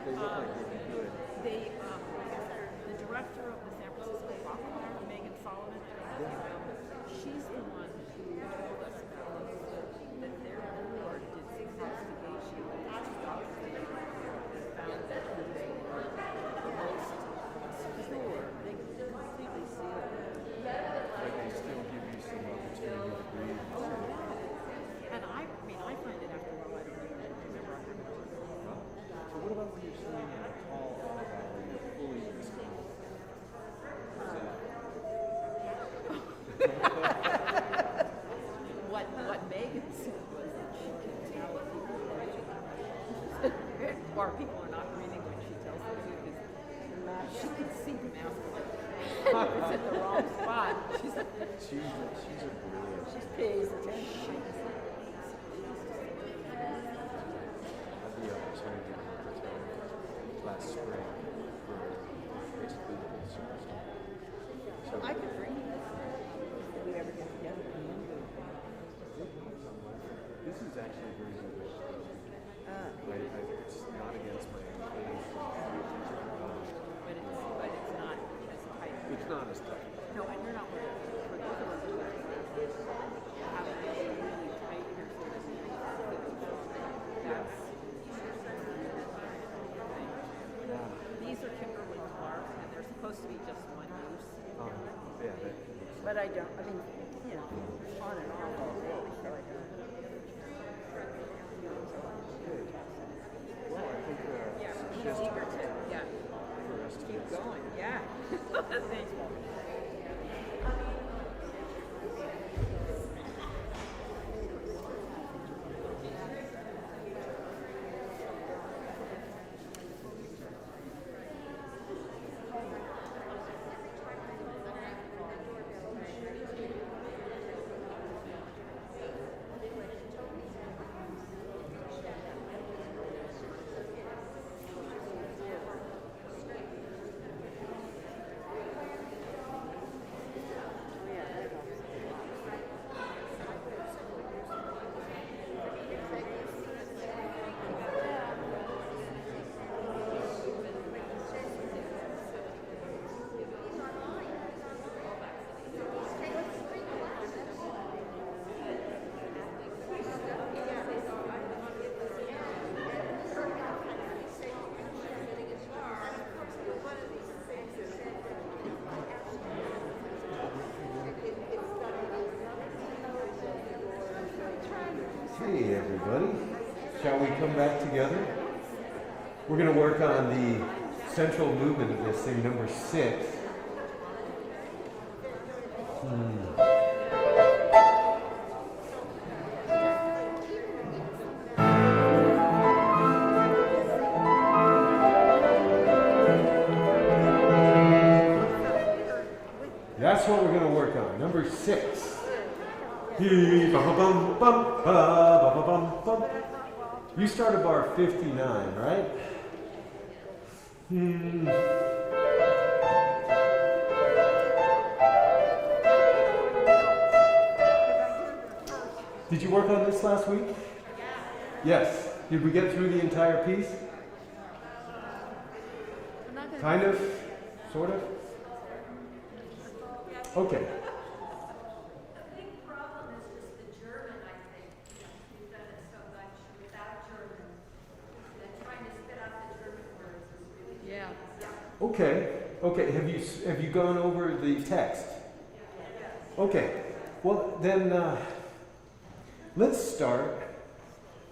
They look like really good. The director of the San Francisco Rock Choir, Megan Solomon, she's the one who told us about that their board did some investigation and stuff and found that they were the most secure. They completely sealed it. But they still give you some opportunity to breathe. And I mean, I find it after a while, I don't even remember how to do it. So what about when you're sitting in a tall auto valley, you're fully exposed? What Megan said was that she can tell if people are breathing or people are not breathing when she tells them to, because she can see the mouth if it's in the wrong spot. She's She's a brilliant. she pays attention. I had the opportunity to attend last spring for basically the superstar. So I could bring you if we ever get together. this is actually very good. It's not against my inclination. But it's not as tight. It's not as tough. No, and you're not wearing for both of us having it really tight here so that that's Yeah. these are Kimberly Clark and they're supposed to be just one use. Yeah, that looks But I don't, I mean, you know, on and off all day, so I don't. good. Well, I think Yeah, it's she's just eager to, yeah, for us to keep going, yeah. Thanks. Hey everybody, shall we come back together? We're going to work on the central movement of this thing, number 6. That's what we're going to work on, number 6. You started bar 59, right? Did you work on this last week? Yes. Did we get through the entire piece? Kind of? Sort of? Okay. The big problem is just the German, I think. We've done it so much without German. That trying to spit out the German words is really Yeah. Okay. Have you gone over the text? Okay. Well, then let's start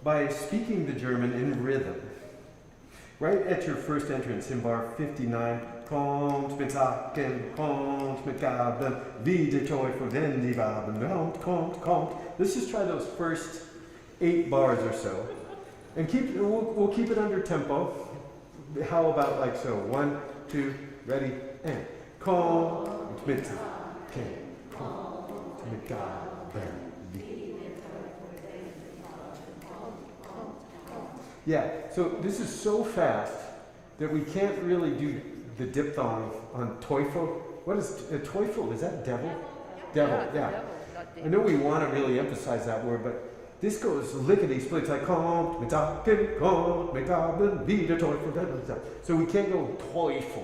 by speaking the German in rhythm. Right at your first entrance in bar 59, kommt mit Sachen, kommt mit Gaben, wie die Teufel, wenn die Waben, kommt. Let's just try those first 8 bars or so. And we'll keep it under tempo. How about like so? 1, 2, ready, and kommt mit Sachen, kommt mit Gaben, Yeah, so this is so fast that we can't really do the diphthong on Teufel. What is Teufel? Is that devil? Devil, yeah. I know we want to really emphasize that word, but This goes lickety splits like kommt, mitaken, kommt, mitaken, wieder Teufel. So we can't go Teufel.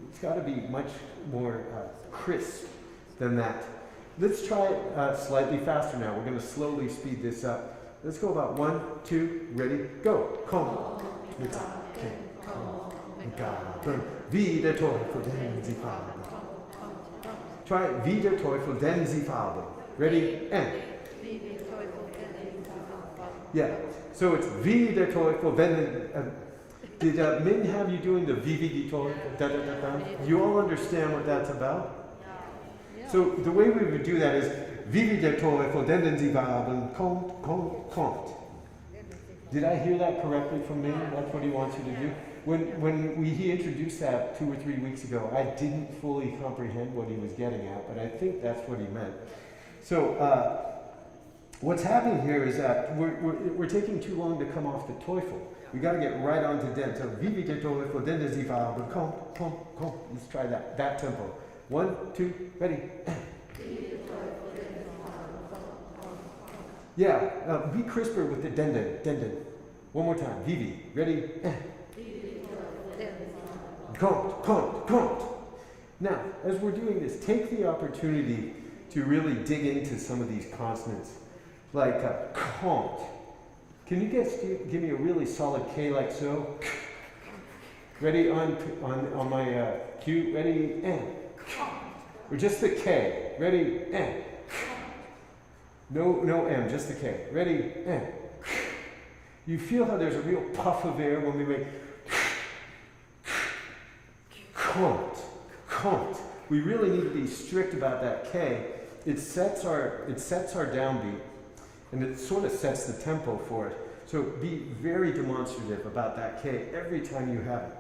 It's got to be much more crisp than that. Let's try it slightly faster now. We're going to slowly speed this up. Let's go about 1, 2, ready, go. Kommt, mitaken, kommt, mitaken, wieder Teufel, denn sie fallen. Try it, wieder Teufel, denn sie fallen. Ready, and. Yeah, so it's wieder Teufel, then. Did Min have you doing the Vivi di Teufel? Da, da, da, da? You all understand what that's about? So the way we would do that is Vivi der Teufel, denn sie fallen, kommt, kommt, kommt. Did I hear that correctly from Min? That's what he wants you to do? When he introduced that 2 or 3 weeks ago, I didn't fully comprehend what he was getting at, but I think that's what he meant. So what's happening here is that we're taking too long to come off the Teufel. We got to get right on to den. So Vivi der Teufel, denn sie fallen, kommt, kommt, kommt. Let's try that tempo. 1, 2, ready. Yeah, be crisper with the den. One more time. Vivi, ready. Compte. Now, as we're doing this, take the opportunity to really dig into some of these consonants, like compte. Can you guys give me a really solid K like so? Ready on my cue? Ready and. Or just the K. Ready and. No M, just the K. Ready and. You feel how there's a real puff of air when we make. Compte. We really need to be strict about that K. It sets our downbeat, and it sort of sets the tempo for it. So be very demonstrative about that K every time you have it.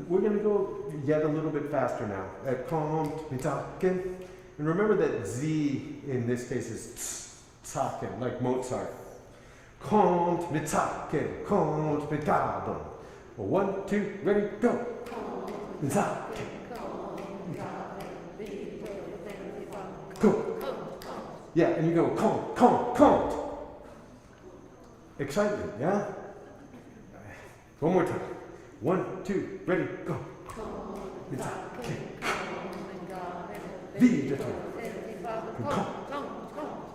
We're going to go yet a little bit faster now. Kommt, mitaken. And remember that Z in this case is tsaken, like Mozart. Kommt, mitaken, kommt, mitaken. 1, 2, ready, go. Go. Yeah, and you go, compte. Excitement, yeah? One more time. 1, 2, ready, go.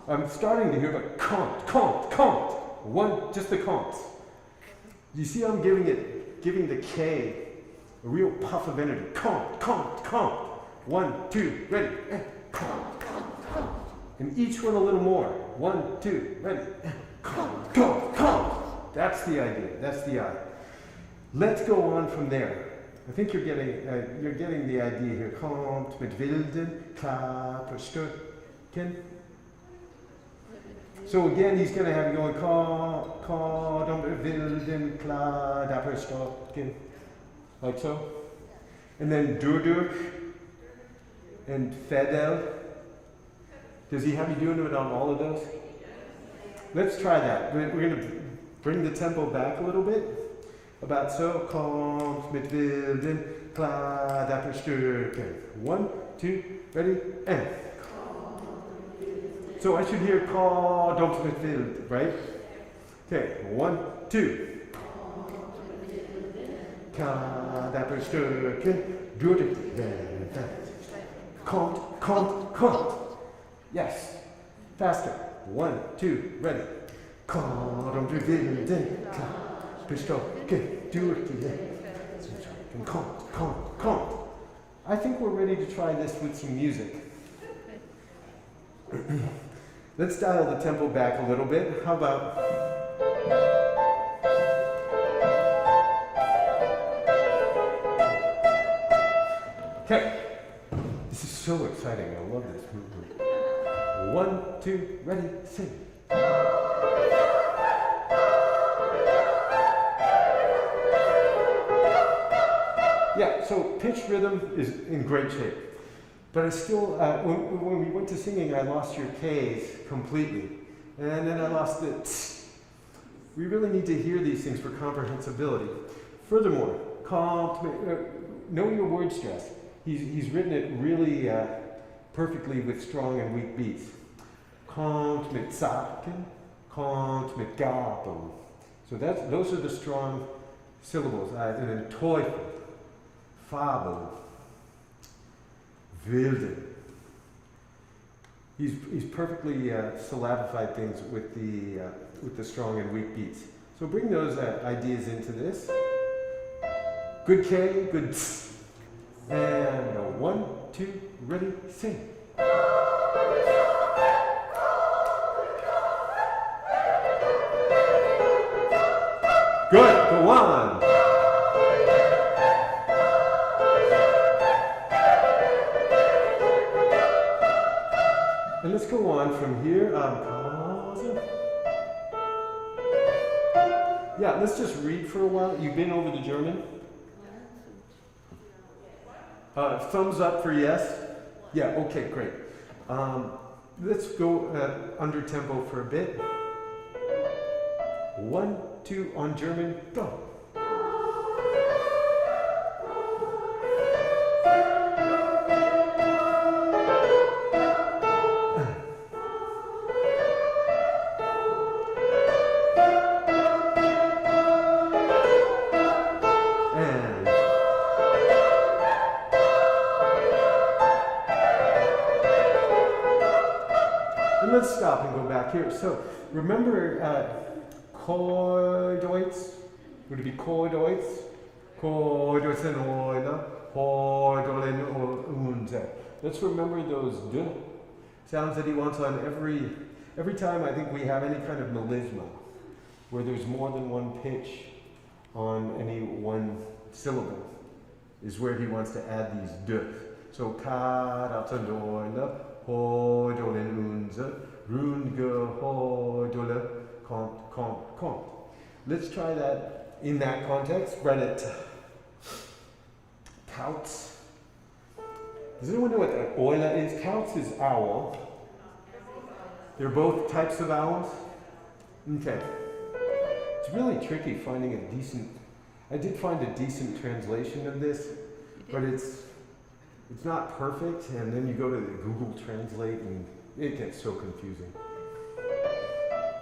I'm starting to hear, but compte. One, just the compte. You see how I'm giving the K a real puff of energy. Compte. 1, 2, ready. And each one a little more. 1, 2, ready. Compte. That's the idea. That's the I. Let's go on from there. I think you're getting the idea here. Kommt mit wilden Klapperstücken. So again, he's going to have you going kommt mit wilden Klapperstücken. Like so. And then durch and Fidel. Does he have you doing it on all of those? Let's try that. We're going to bring the tempo back a little bit. About so. Kommt mit wilden Klapperstücken. 1, 2, ready, and. So I should hear kommt mit wilden, right? Okay, 1, 2. Klapperstücken, durch den kommt. Yes. Faster. 1, 2, ready. Kommt mit wilden Klapperstücken, durch den kommt. I think we're ready to try this with some music. Let's dial the tempo back a little bit. How about... Okay, this is so exciting. I love this movement. 1, 2, ready, sing. Yeah, so pitch rhythm is in great shape. But I still, when we went to singing, I lost your K's completely. And then I lost the t's. We really need to hear these things for comprehensibility. Furthermore, know your word stress. He's written it really perfectly with strong and weak beats. Kommt mit Saken, Kant mit Gaben. So those are the strong syllables. And then Teufel, Fabel, Wilde. He's perfectly syllabified things with the strong and weak beats. So bring those ideas into this. Good K, good tss. And a 1, 2, ready, sing. Good, go on. And let's go on from here. Yeah, let's just read for a while. You've been over the German? Thumbs up for yes? Yeah, okay, great. Let's go under tempo for a bit. 1, 2, on German, go. Let's stop and go back here. So remember Chordeutsch? Would it be Chordeutsch? Chordeutsch and Oile, Chordolen Unze. Let's remember those d sounds that he wants on every time I think we have any kind of melisma, where there's more than one pitch on any one syllable, is where he wants to add these d. So Karatandoile, Hodolen Unze, Runge Hodole, Kont. Let's try that in that context. Read it. Kauts. Does anyone know what an oila is? Kauts is owl. They're both types of owls. Okay. It's really tricky finding a decent. I did find a decent translation of this, but it's not perfect, and then you go to the Google Translate and it gets so confusing.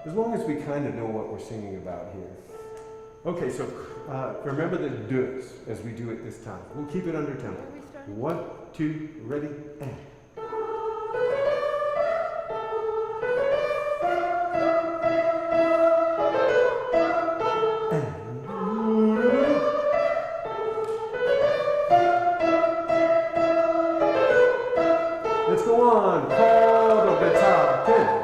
As long as we kind of know what we're singing about here. Okay, so remember the do's as we do it this time. We'll keep it under tempo. 1, 2, ready, and. Let's go on. Chord of the top 10.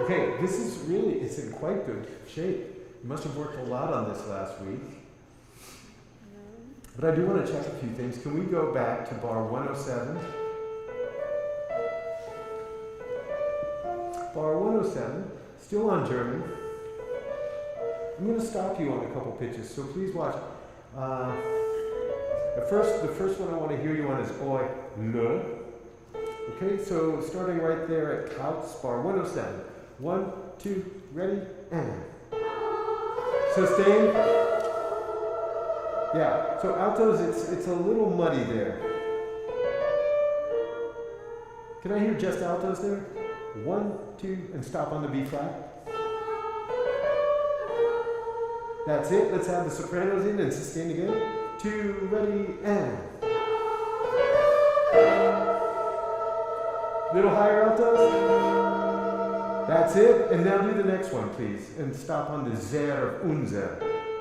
Okay, this is really, it's in quite good shape. You must have worked a lot on this last week. But I do want to check a few things. Can we go back to bar 107? Bar 107, still on German. I'm going to stop you on a couple pitches, so please watch. The first one I want to hear you on is oi, le. Okay, so starting right there at Kauts, bar 107. 1, 2, ready, and. Sustain. Yeah, so altos, it's a little muddy there. Can I hear just altos there? 1, 2, and stop on the B flat. That's it. Let's have the sopranos in and sustain again. 2, ready, and. Little higher altos. That's it. And now do the next one, please. And stop on the zer of unzer.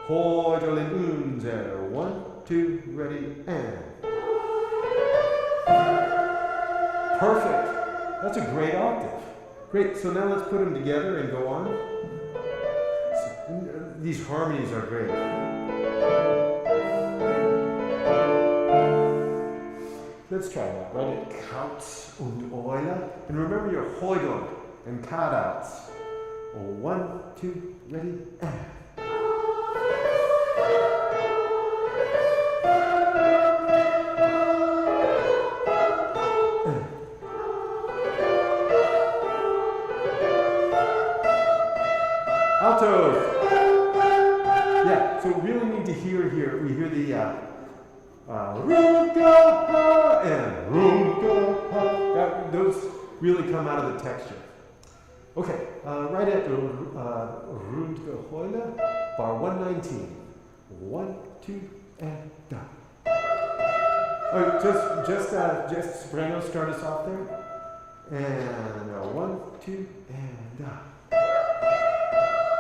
Hoidolin unzer. 1, 2, ready, and. Perfect. That's a great octave. Great, so now let's put them together and go on. These harmonies are great. Let's try that. Write it Kauz und Euler. And remember your Heudung and Kadouts. 1, 2, ready? Altos. Yeah, so we really need to hear here. We hear the Rumka and Rumka. Those really come out of the texture. Okay, right at the Rumka Heule, bar 119. 1, 2, and done. Oh, just soprano start us off there. And 1, 2, and done.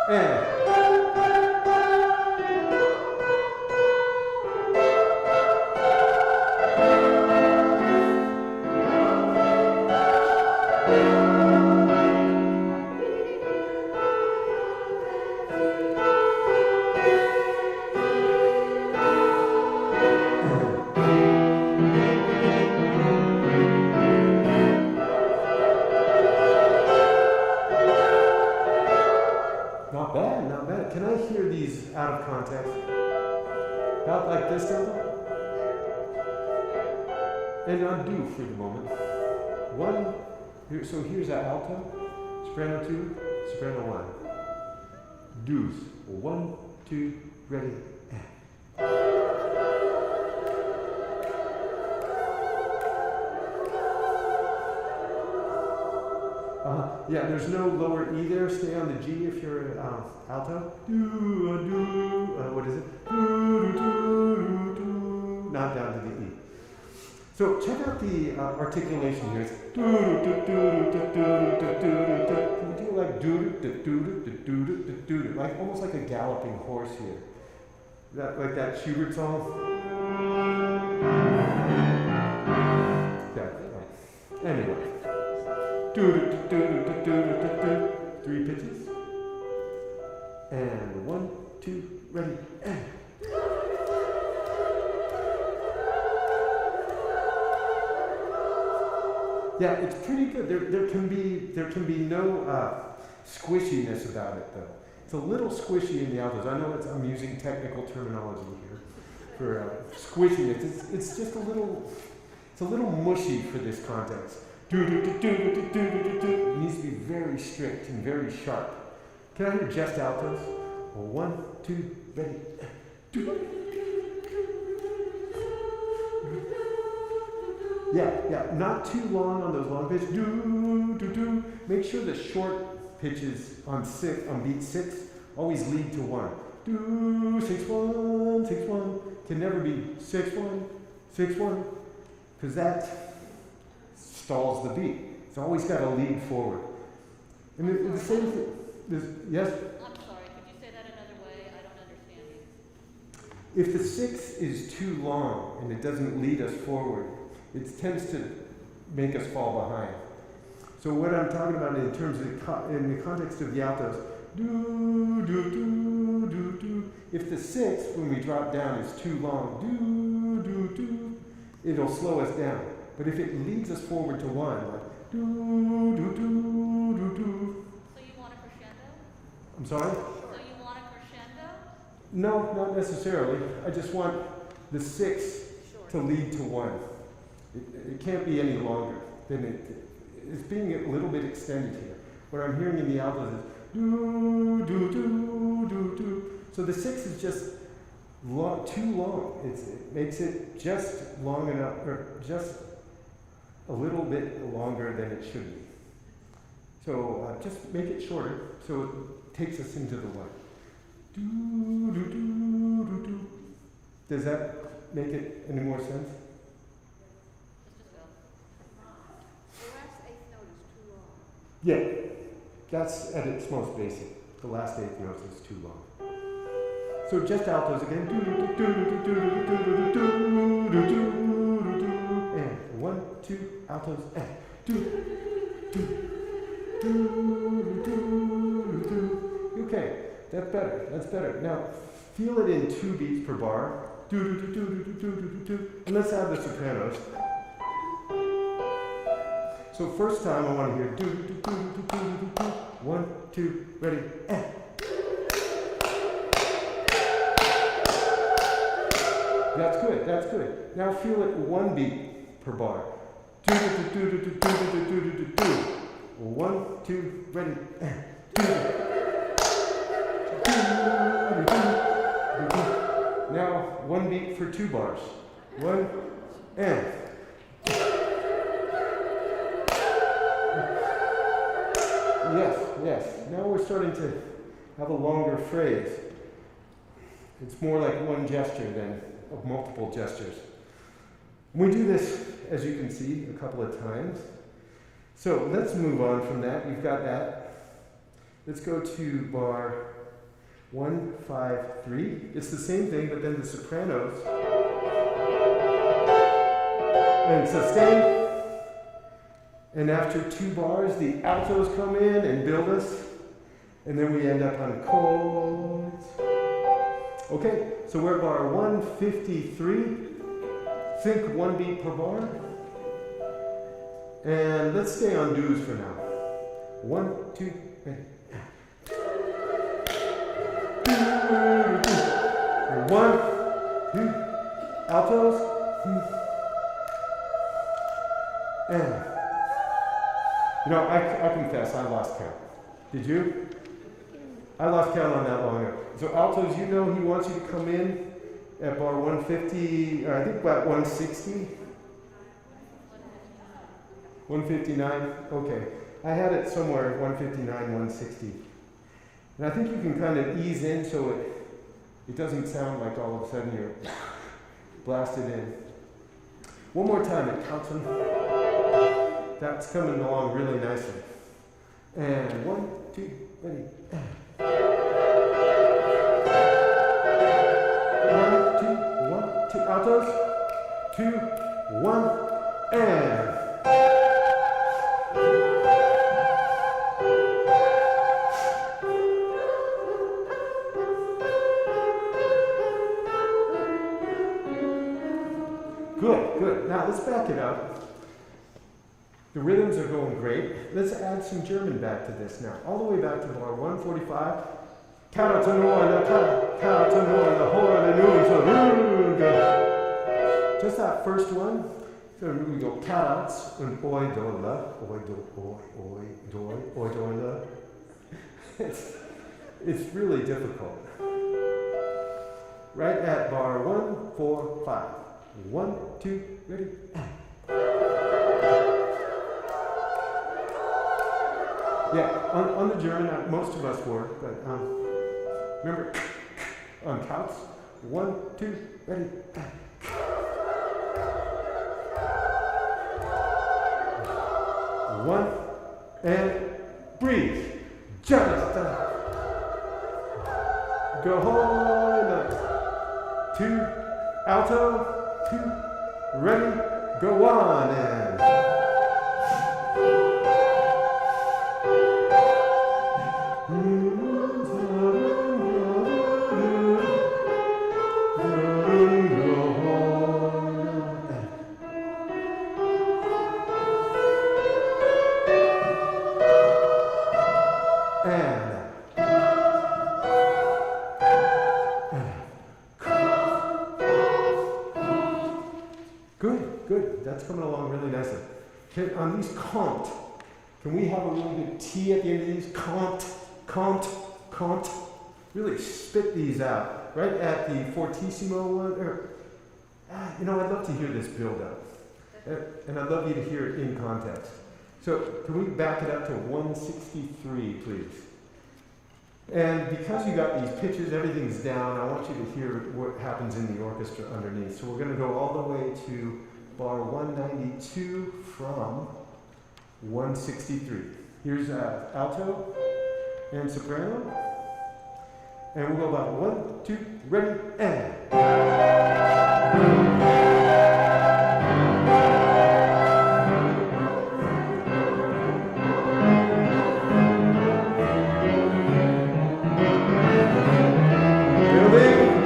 And not bad, not bad. Can I hear these out of context? About like this tempo? And undo for the moment. 1, here, so here's an alto, soprano 2, soprano 1. Do's. 1, 2, ready, yeah, there's no lower E there. Stay on the G if you're alto. What is it? Not down to the E. So check out the articulation here. It's can we do like like almost like a galloping horse here? Like that Schubert song? Yeah. Anyway. 3 pitches. And 1, 2, ready, and. Yeah, it's pretty good. There can be no squishiness about it though. It's a little squishy in the altos. I know I'm using technical terminology here for squishiness. It's just a little. It's a little mushy for this context. It needs to be very strict and very sharp. Can I hear just altos? 1, 2, ready. Yeah, not too long on those long pitches. Make sure the short pitches on beat 6 always lead to 1. 6 1 6 1 can never be 6 1 6 1 because that stalls the beat. It's always got to lead forward. And the same thing. Yes. I'm sorry. Could you say that another way? I don't understand you. If the 6 is too long and it doesn't lead us forward, it tends to make us fall behind. So what I'm talking about in terms of in the context of the altos, if the 6 when we drop down is too long, it'll slow us down. But if it leads us forward to 1, like So you want a crescendo? I'm sorry? So you want a crescendo? No, not necessarily. I just want the 6 to lead to 1. It can't be any longer than it's being a little bit extended here. What I'm hearing in the altos is So the 6 is just too long. It makes it just long enough, or just a little bit longer than it should be. So just make it shorter so it takes us into the 1. Does that make it any more sense? The last eighth note is too long. Yeah, that's at its most basic. The last 8th note is too long. So just altos again. And 1, 2, altos, and Okay, that's better. That's better. Now, feel it in 2 beats per bar. And let's add the sopranos. So first time I want to hear 1, 2, ready, and. That's good, that's good. Now feel it 1 beat per bar. 1, 2, ready, and. Now 1 beat for 2 bars. 1, and. Yes, yes. Now we're starting to have a longer phrase. It's more like one gesture than of multiple gestures. We do this, as you can see, a couple of times. So let's move on from that. You've got that. Let's go to bar 1, 5, 3. It's the same thing, but then the sopranos. And sustain. And after 2 bars, the altos come in and build us. And then we end up on chords. Okay, so we're at bar 153. Think 1 beat per bar. And let's stay on do's for now. 1, 2, and 1, 2, altos, and. You know, I confess, I lost count. Did you? I lost count on that long ago. So altos, you know he wants you to come in at bar 150, or I think about 160? 159? Okay. I had it somewhere, 159, 160. And I think you can kind of ease in so it doesn't sound like all of a sudden you're blasted in. One more time at Carlton. That's coming along really nicely. And 1, 2, ready. 1, 2, altos. 2, 1, and. Good, good. Now let's back it up. The rhythms are going great. Let's add some German back to this now. All the way back to bar 145. Just that first one. So we go Karats and Oidola. Oidola. It's really difficult. Right at bar 145. 1, 2, ready. Yeah, on the German, most of us were, but remember, on counts, 1, 2, ready, 1, and breathe. Just go home. 2, alto, 2, ready, go on, and. Good. That's coming along really nicely. On these compte, can we have a really good T at the end of these? Compte. Really spit these out. Right at the fortissimo one. I'd love to hear this build up. And I'd love you to hear it in context. So can we back it up to 163, please? And because you got these pitches, everything's down, I want you to hear what happens in the orchestra underneath. So we're going to go all the way to bar 192 from 163. Here's alto and soprano. And we'll go about 1, 2, ready, and.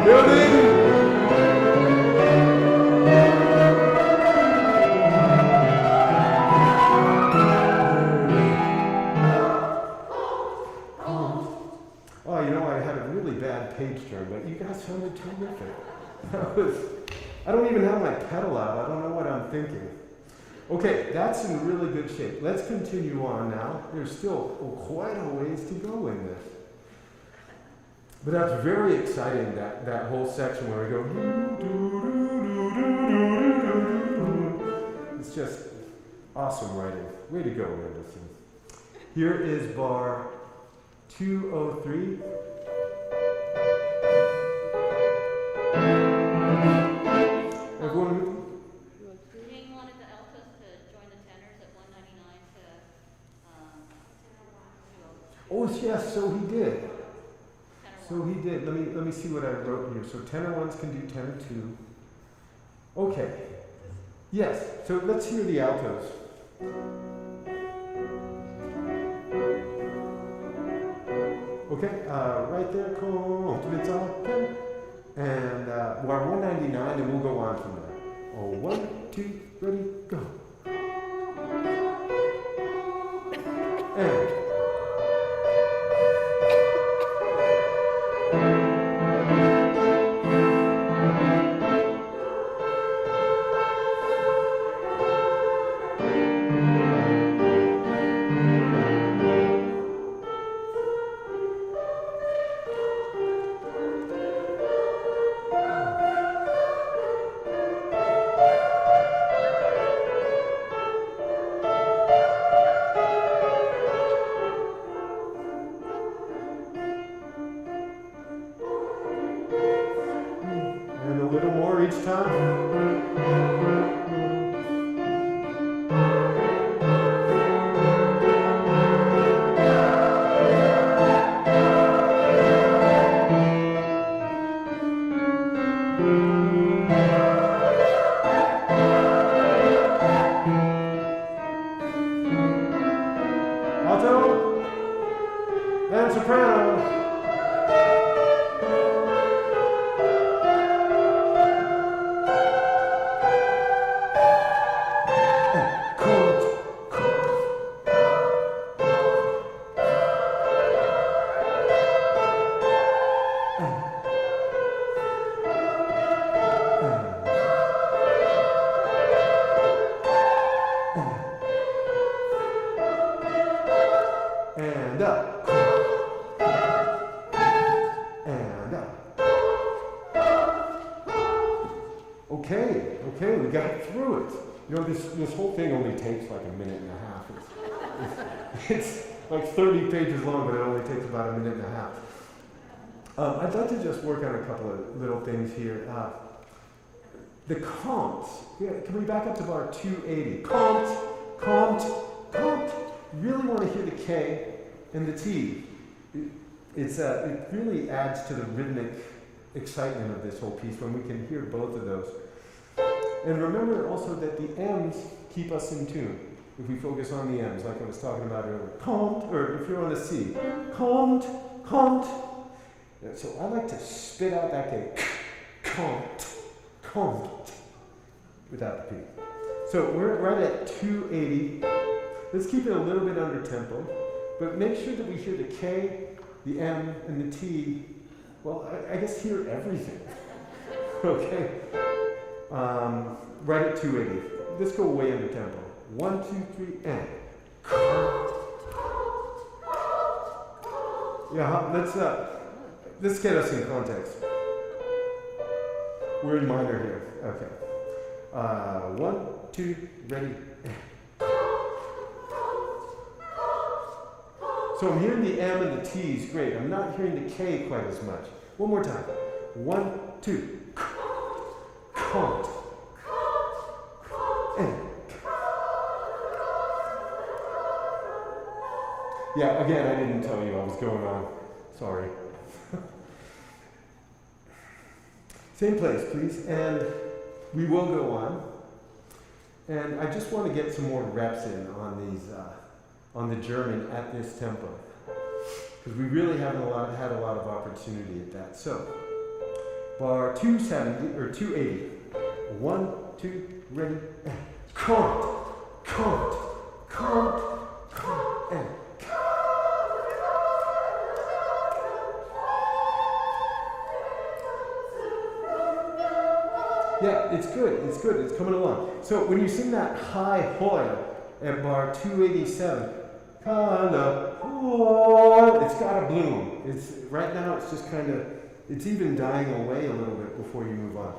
Oh, you know, I had a really bad page turn, but you guys sounded terrific. I don't even have my pedal out. I don't know what I'm thinking. Okay, that's in really good shape. Let's continue on now. There's still quite a ways to go in this. But that's very exciting, that whole section where we go. It's just awesome writing. Way to go, Anderson. Here is bar 203. Everyone. Jane wanted the altos to join the tenors at 199 to 202. Oh yes, so he did. Tenor So he did. Let me see what I wrote here. So tenor ones can do tenor two. Okay. Yes. So let's hear the altos. Okay. Right there. And bar 199, and we'll go on from there. Oh, 1, 2, ready, go. And. Okay, we got through it. You know, this whole thing only takes like a minute and a half. It's like 30 pages long, but it only takes about a minute and a half. I'd like to just work on a couple of little things here. The comptes. Yeah, can we back up to bar 280? Compte. You really want to hear the K and the T. It really adds to the rhythmic excitement of this whole piece when we can hear both of those. And remember also that the M's keep us in tune. If we focus on the M's, like I was talking about earlier. Compte, or if you're on the C. Compte. So I like to spit out that K. Compte. Without the P. So we're right at 280. Let's keep it a little bit under tempo, but make sure that we hear the K, the M, and the T. Well, I guess hear everything. Okay? Right at 280. Let's go way under tempo. 1, 2, 3, and. Yeah, let's get us in context. We're in minor here. Okay. 1, 2, ready. So I'm hearing the M and the T's, great. I'm not hearing the K quite as much. One more time. 1, 2. Compte. And. Yeah, again, I didn't tell you I was going on. Sorry. Same place, please. And we will go on. And I just want to get some more reps in on these, on the German at this tempo. Because we really haven't had a lot of opportunity at that. So, bar 270 or 280. 1, 2, ready, and count, count, count, count, and yeah, it's good, it's coming along. So when you sing that high hoil at bar 287, it's got a bloom. Right now it's just kind of, it's even dying away a little bit before you move on.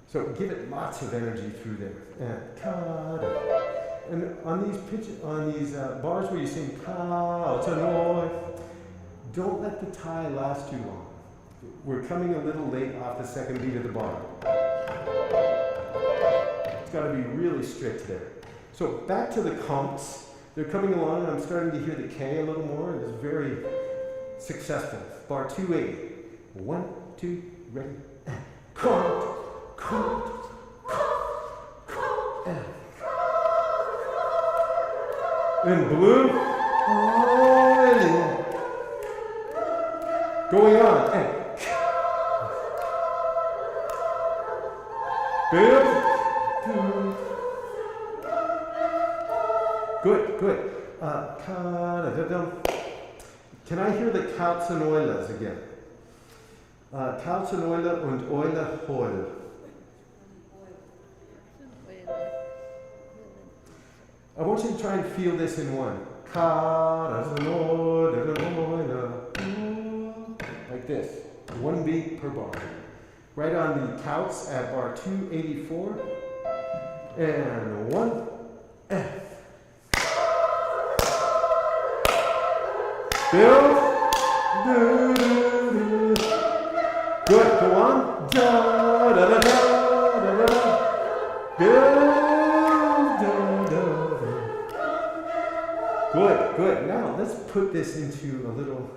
So give it lots of energy through there. And on these bars where you sing don't let the tie last too long. We're coming a little late off the second beat of the bar. It's got to be really strict there. So back to the comps. They're coming along, and I'm starting to hear the K a little more, and it's very successful. Bar 280. 1, 2, ready, and count, count, count, and blue, going on, and build. Good, good. Can I hear the Kalzeneulas again? Kalzeneuler und Euler Heul. I want you to try and feel this in one. Like this. One beat per bar. Right on the Kauts at bar 284. And 1, F. Build. Good, go on. Da, da, da, da, da, da, da. Build. Da, da, da. Good, good. Now let's put this into a little,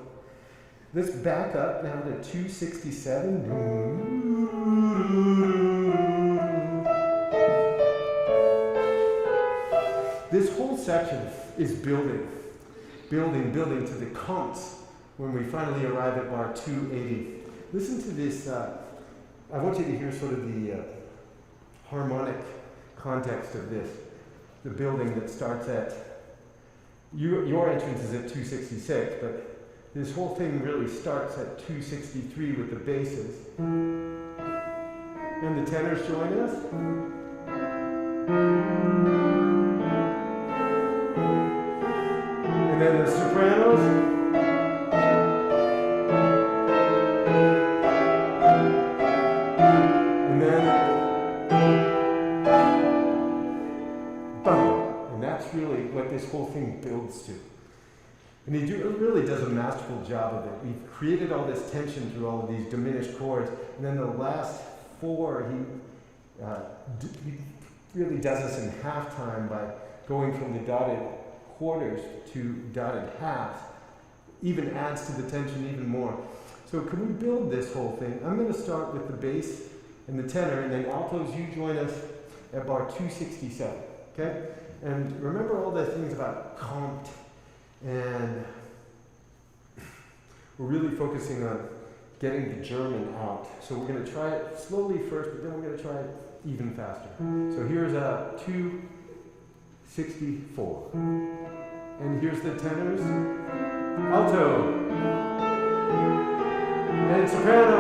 let's back up now to 267. This whole section is building to the comps when we finally arrive at bar 280. Listen to this, I want you to hear sort of the harmonic context of this. The building that starts at, your entrance is at 266, but this whole thing really starts at 263 with the basses. And the tenors join us. And then the sopranos. And then boom. And that's really what this whole thing builds to. And he really does a masterful job of it. We've created all this tension through all of these diminished chords, and then the last 4, he really does this in halftime by going from the dotted quarters to dotted halves. Even adds to the tension even more. So can we build this whole thing? I'm going to start with the bass and the tenor, and then altos, you join us at bar 267, okay? And remember all the things about comped, and we're really focusing on getting the German out. So we're going to try it slowly first, but then we're going to try it even faster. So here's a 264. And here's the tenors. Alto. And soprano.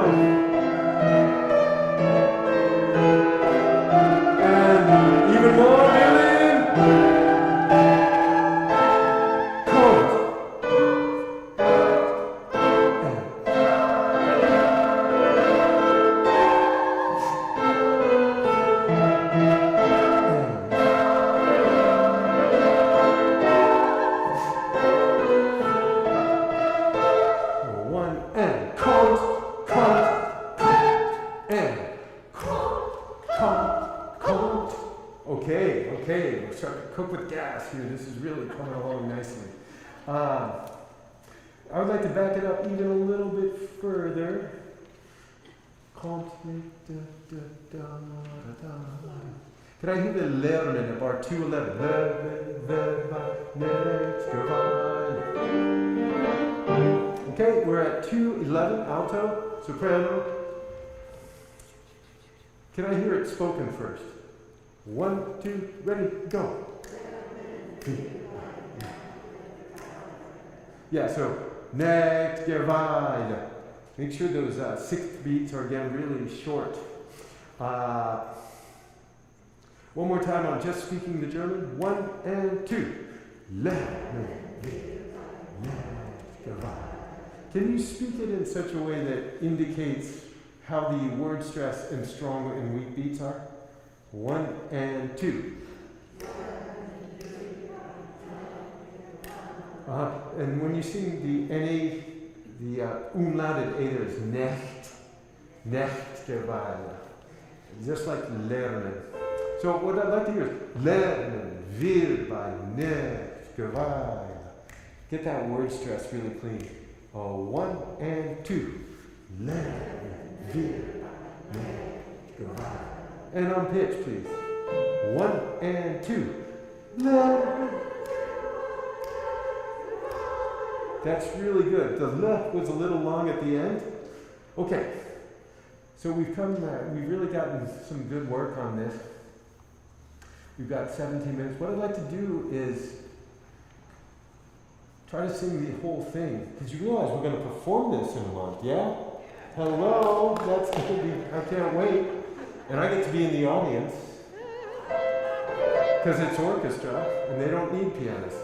And even more, violin. Cook with gas here. This is really coming along nicely. I would like to back it up even a little bit further. Can I hear the lernen at bar 211? alto, soprano. Can I hear it spoken first? 1, 2, ready, go. Yeah, so next Gewalt. Make sure those sixth beats are again really short. One more time on just speaking the German. 1 and 2. Can you speak it in such a way that indicates how the word stress and strong and weak beats are? 1 and 2. And when you sing the NA, the umlauted A there is nicht gewalt. Just like lernen. So what I'd like to hear is lernen will bei nicht gewalt. Get that word stress really clean. 1 and 2. Lernen will bei nicht gewalt. And on pitch, please. 1 and 2. Lernen. That's really good. The L was a little long at the end. Okay. So we've really gotten some good work on this. We've got 17 minutes. What I'd like to do is try to sing the whole thing. Because you realize we're going to perform this in a month, yeah? Hello, that's going to be, I can't wait. And I get to be in the audience. Because it's orchestra, and they don't need pianists.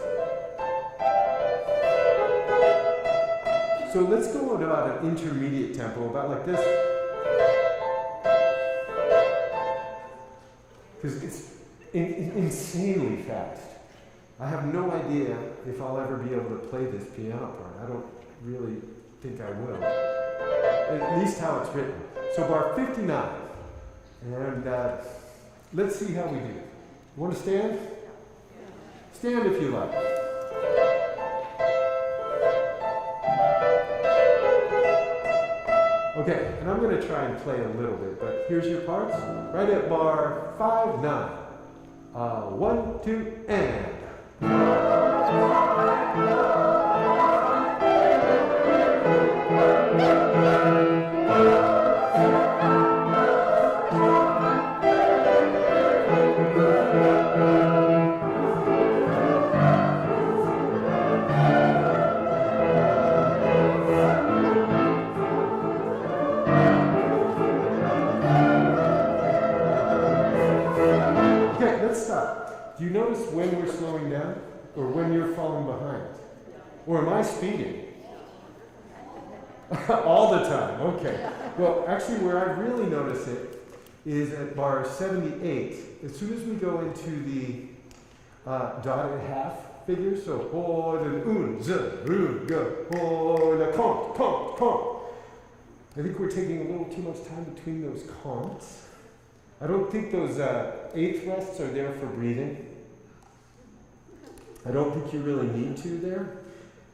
So let's go at about an intermediate tempo, about like this. Because it's insanely fast. I have no idea if I'll ever be able to play this piano part. I don't really think I will. At least how it's written. So bar 59. And let's see how we do. You want to stand? Stand if you like. Okay, and I'm going to try and play a little bit, but here's your parts. Right at bar 5, 9. 1, 2, and. Do you notice when we're slowing down or when you're falling behind? Or am I speeding? All the time, okay. Well, actually where I really notice it is at bar 78. As soon as we go into the dotted half figure, so ho, the un, z, ru, go, ho, the compte, compte, compte. I think we're taking a little too much time between those comptes. I don't think those eighth rests are there for breathing. I don't think you really need to there.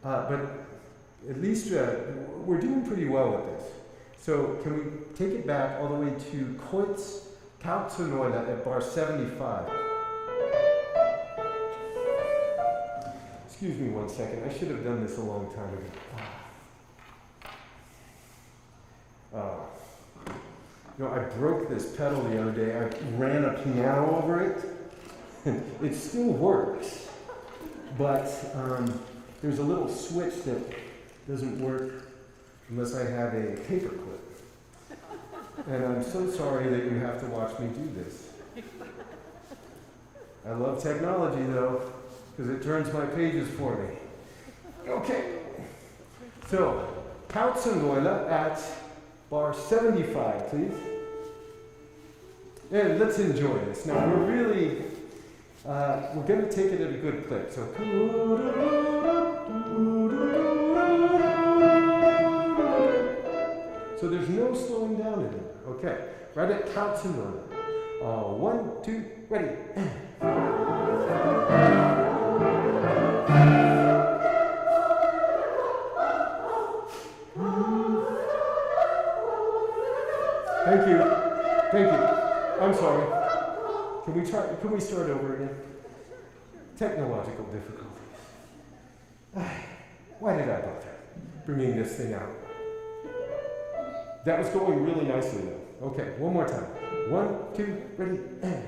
But at least we're doing pretty well with this. So can we take it back all the way to Kreuz, Kautzeneuler at bar 75. Excuse me 1 second. I should have done this a long time ago. I broke this pedal the other day. I ran a piano over it. It still works, but there's a little switch that doesn't work unless I have a paper clip. And I'm so sorry that you have to watch me do this. I love technology though, because it turns my pages for me. Okay, so Kautzeneuler at bar 75, please. And let's enjoy this. Now we're really, we're going to take it at a good clip. So, there's no slowing down in it. Okay, right at Kautzeneuler. 1, 2, ready. Thank you. Thank you. I'm sorry. Can we start over again? Technological difficulties. Why did I bother bringing this thing out? That was going really nicely though. Okay, one more time. 1, 2, ready, and.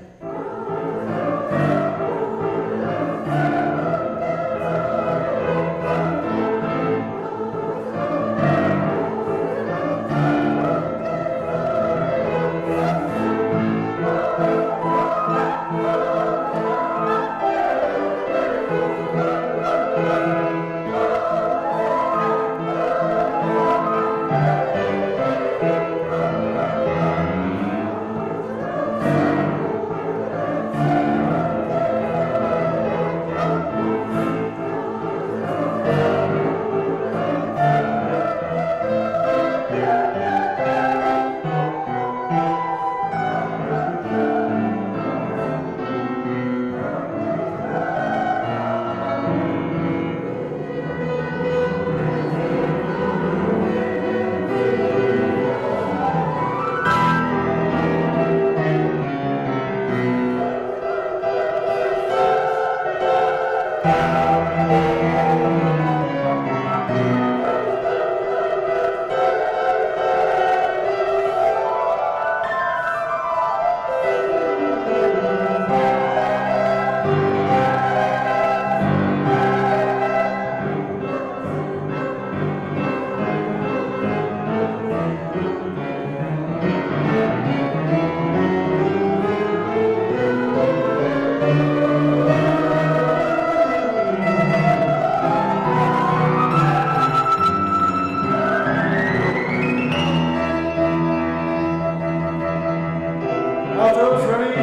Altos, ready?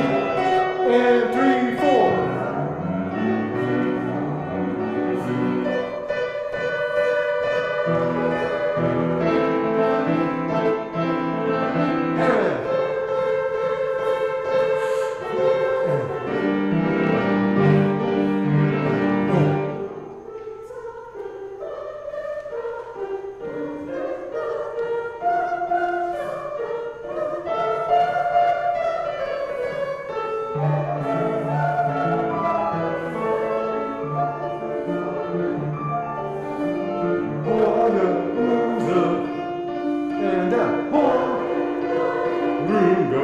And 3, 4. And down. And 1.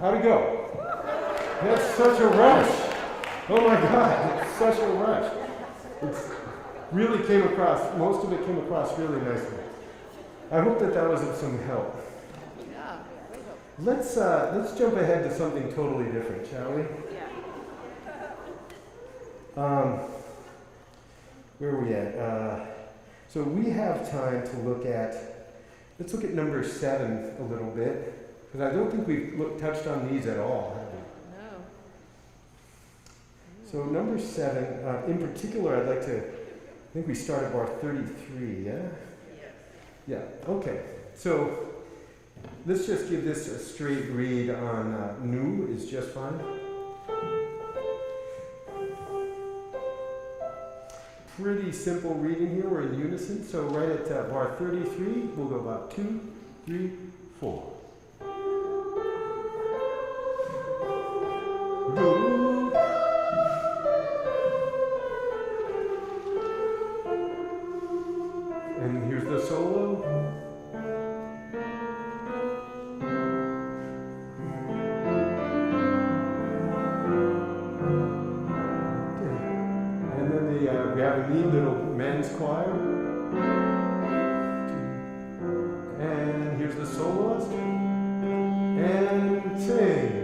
How'd it go? That's such a rush. Oh my God, it's such a rush. It's really came across, most of it came across really nicely. I hope that was of some help. Yeah. Let's jump ahead to something totally different, shall we? Yeah. Where are we at? So we have time to let's look at number 7 a little bit. Because I don't think we've touched on these at all, have we? No. So number 7, in particular, I think we start at bar 33, yeah? Yeah, okay. So let's just give this a straight read on nu is just fine. Pretty simple reading here, we're in unison. So right at bar 33, we'll go about 2, 3, 4. Go. And here's the solo. And then we have a neat little men's choir. And here's the soloist. And sing.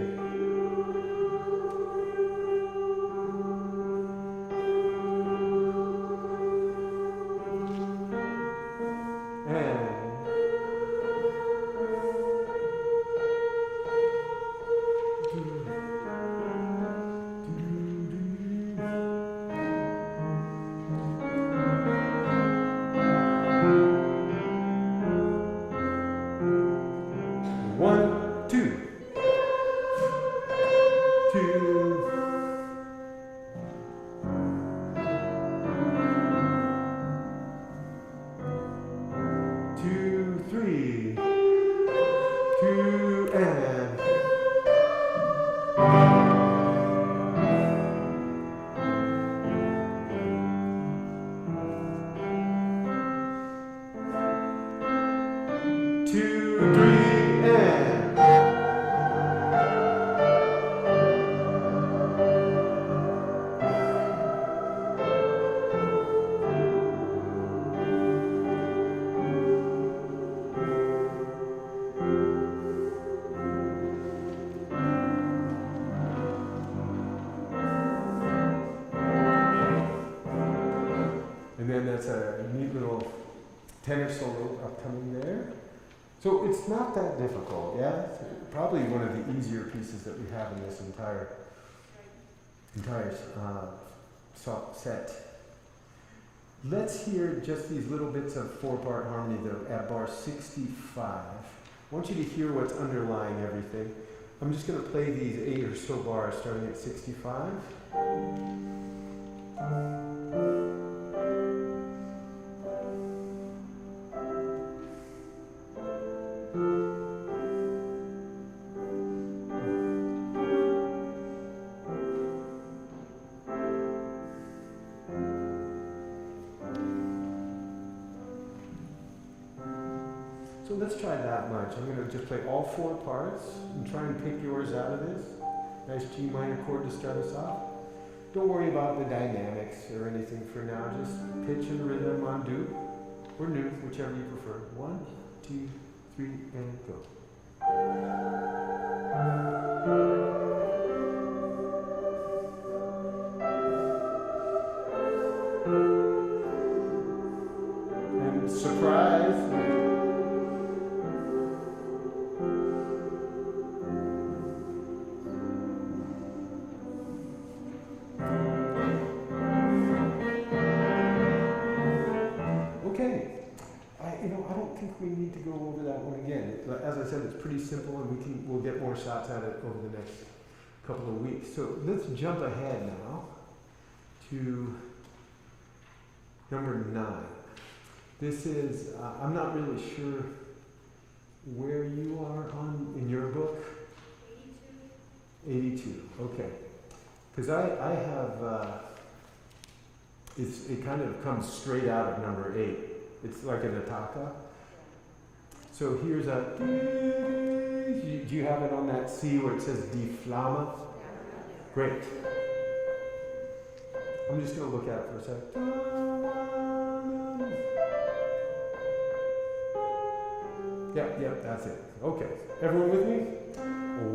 2, 3, and. And then that's a neat little tenor solo upcoming there. So it's not that difficult, yeah? It's probably one of the easier pieces that we have in this entire set. Let's hear just these little bits of 4-part harmony though at bar 65. I want you to hear what's underlying everything. I'm just going to play these 8 or so bars starting at 65. So let's try that much. I'm going to just play all 4 parts and try and pick yours out of this. Nice G minor chord to start us off. Don't worry about the dynamics or anything for now. Just pitch and rhythm on do or new, whichever you prefer. 1, 2, 3, and go. And surprise. I don't think we need to go over that one again. As I said, it's pretty simple, and we'll get more shots at it over the next couple of weeks. So let's jump ahead now to number 9. This is I'm not really sure where you are in your book. 82. Okay. Because I have it kind of comes straight out of number 8. It's like an attacca. So here's a. Do you have it on that C where it says D flamma? Great. I'm just going to look at it for a sec. Yep, that's it. Okay. Everyone with me?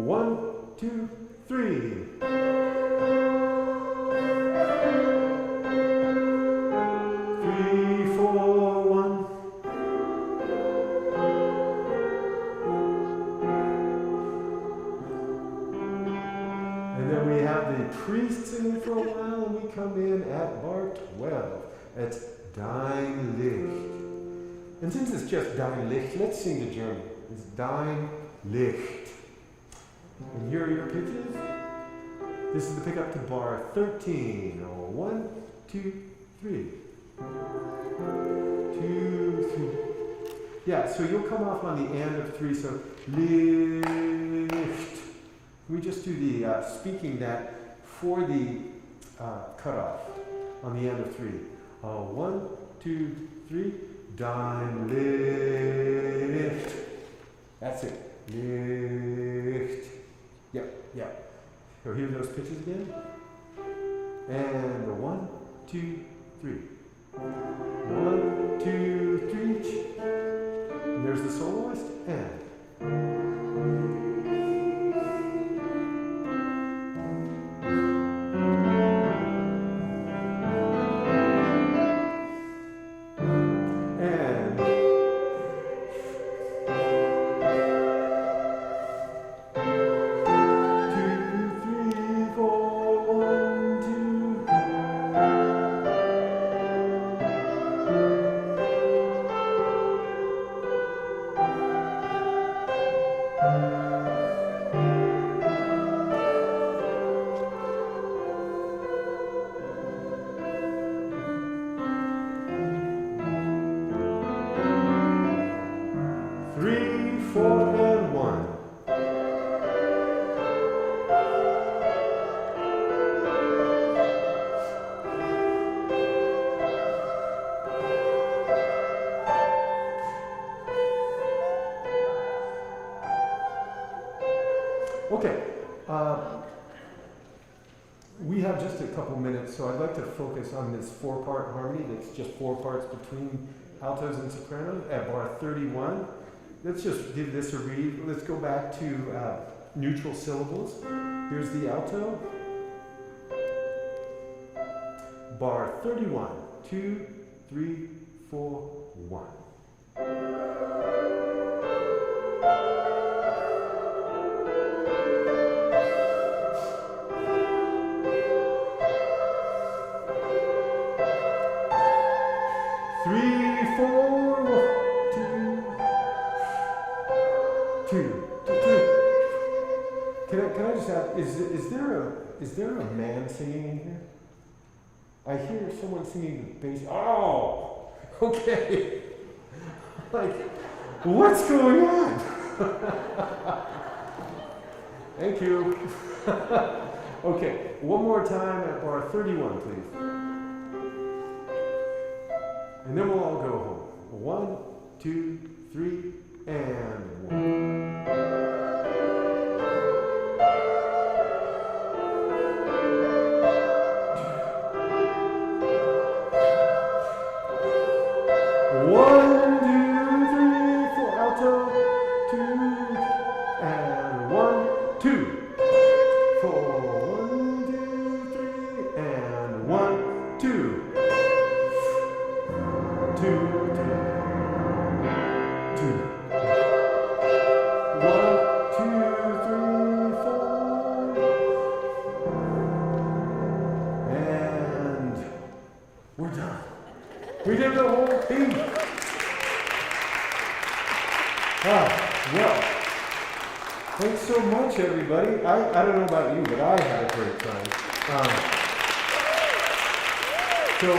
1, 2, 3. 3, 4, 1. And then we have the priest singing for a while, and we come in at bar 12. That's Dein Licht. And since it's just Dein Licht, let's sing the German. It's Dein Licht. And here are your pitches. This is the pickup to bar 13. 1, 2, 3. 2, 3. Yeah, so you'll come off on the end of 3, so Licht. We just do the speaking that for the cutoff on the end of 3. 1, 2, 3. Dein Licht. That's it. Licht. Yep. So hear those pitches again. And 1, 2, 3. 1, 2, 3. And there's the soloist. And. Okay. We have just a couple minutes, so I'd like to focus on this 4-part harmony that's just 4 parts between altos and sopranos at bar 31. Let's just give this a read. Let's go back to neutral syllables. Here's the alto. Bar 31. 2, 3, 4, 1. 3, 4, 2, 2. Can I just ask, is there a man singing in here? I hear someone singing the bass. Oh, okay. Like, what's going on? Thank you. Okay, one more time at bar 31, please. And then we'll all go home. 1, 2, 3, and 1. We did the whole thing. Well, thanks so much, everybody. I don't know about you, but I had a great time. So,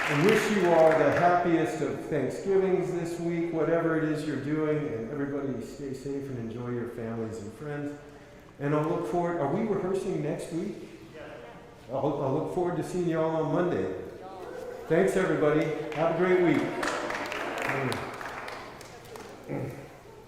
I wish you all the happiest of Thanksgivings this week, whatever it is you're doing, and everybody stay safe and enjoy your families and friends. And I'll look forward, are we rehearsing next week? I'll look forward to seeing you all on Monday. Thanks, everybody. Have a great week.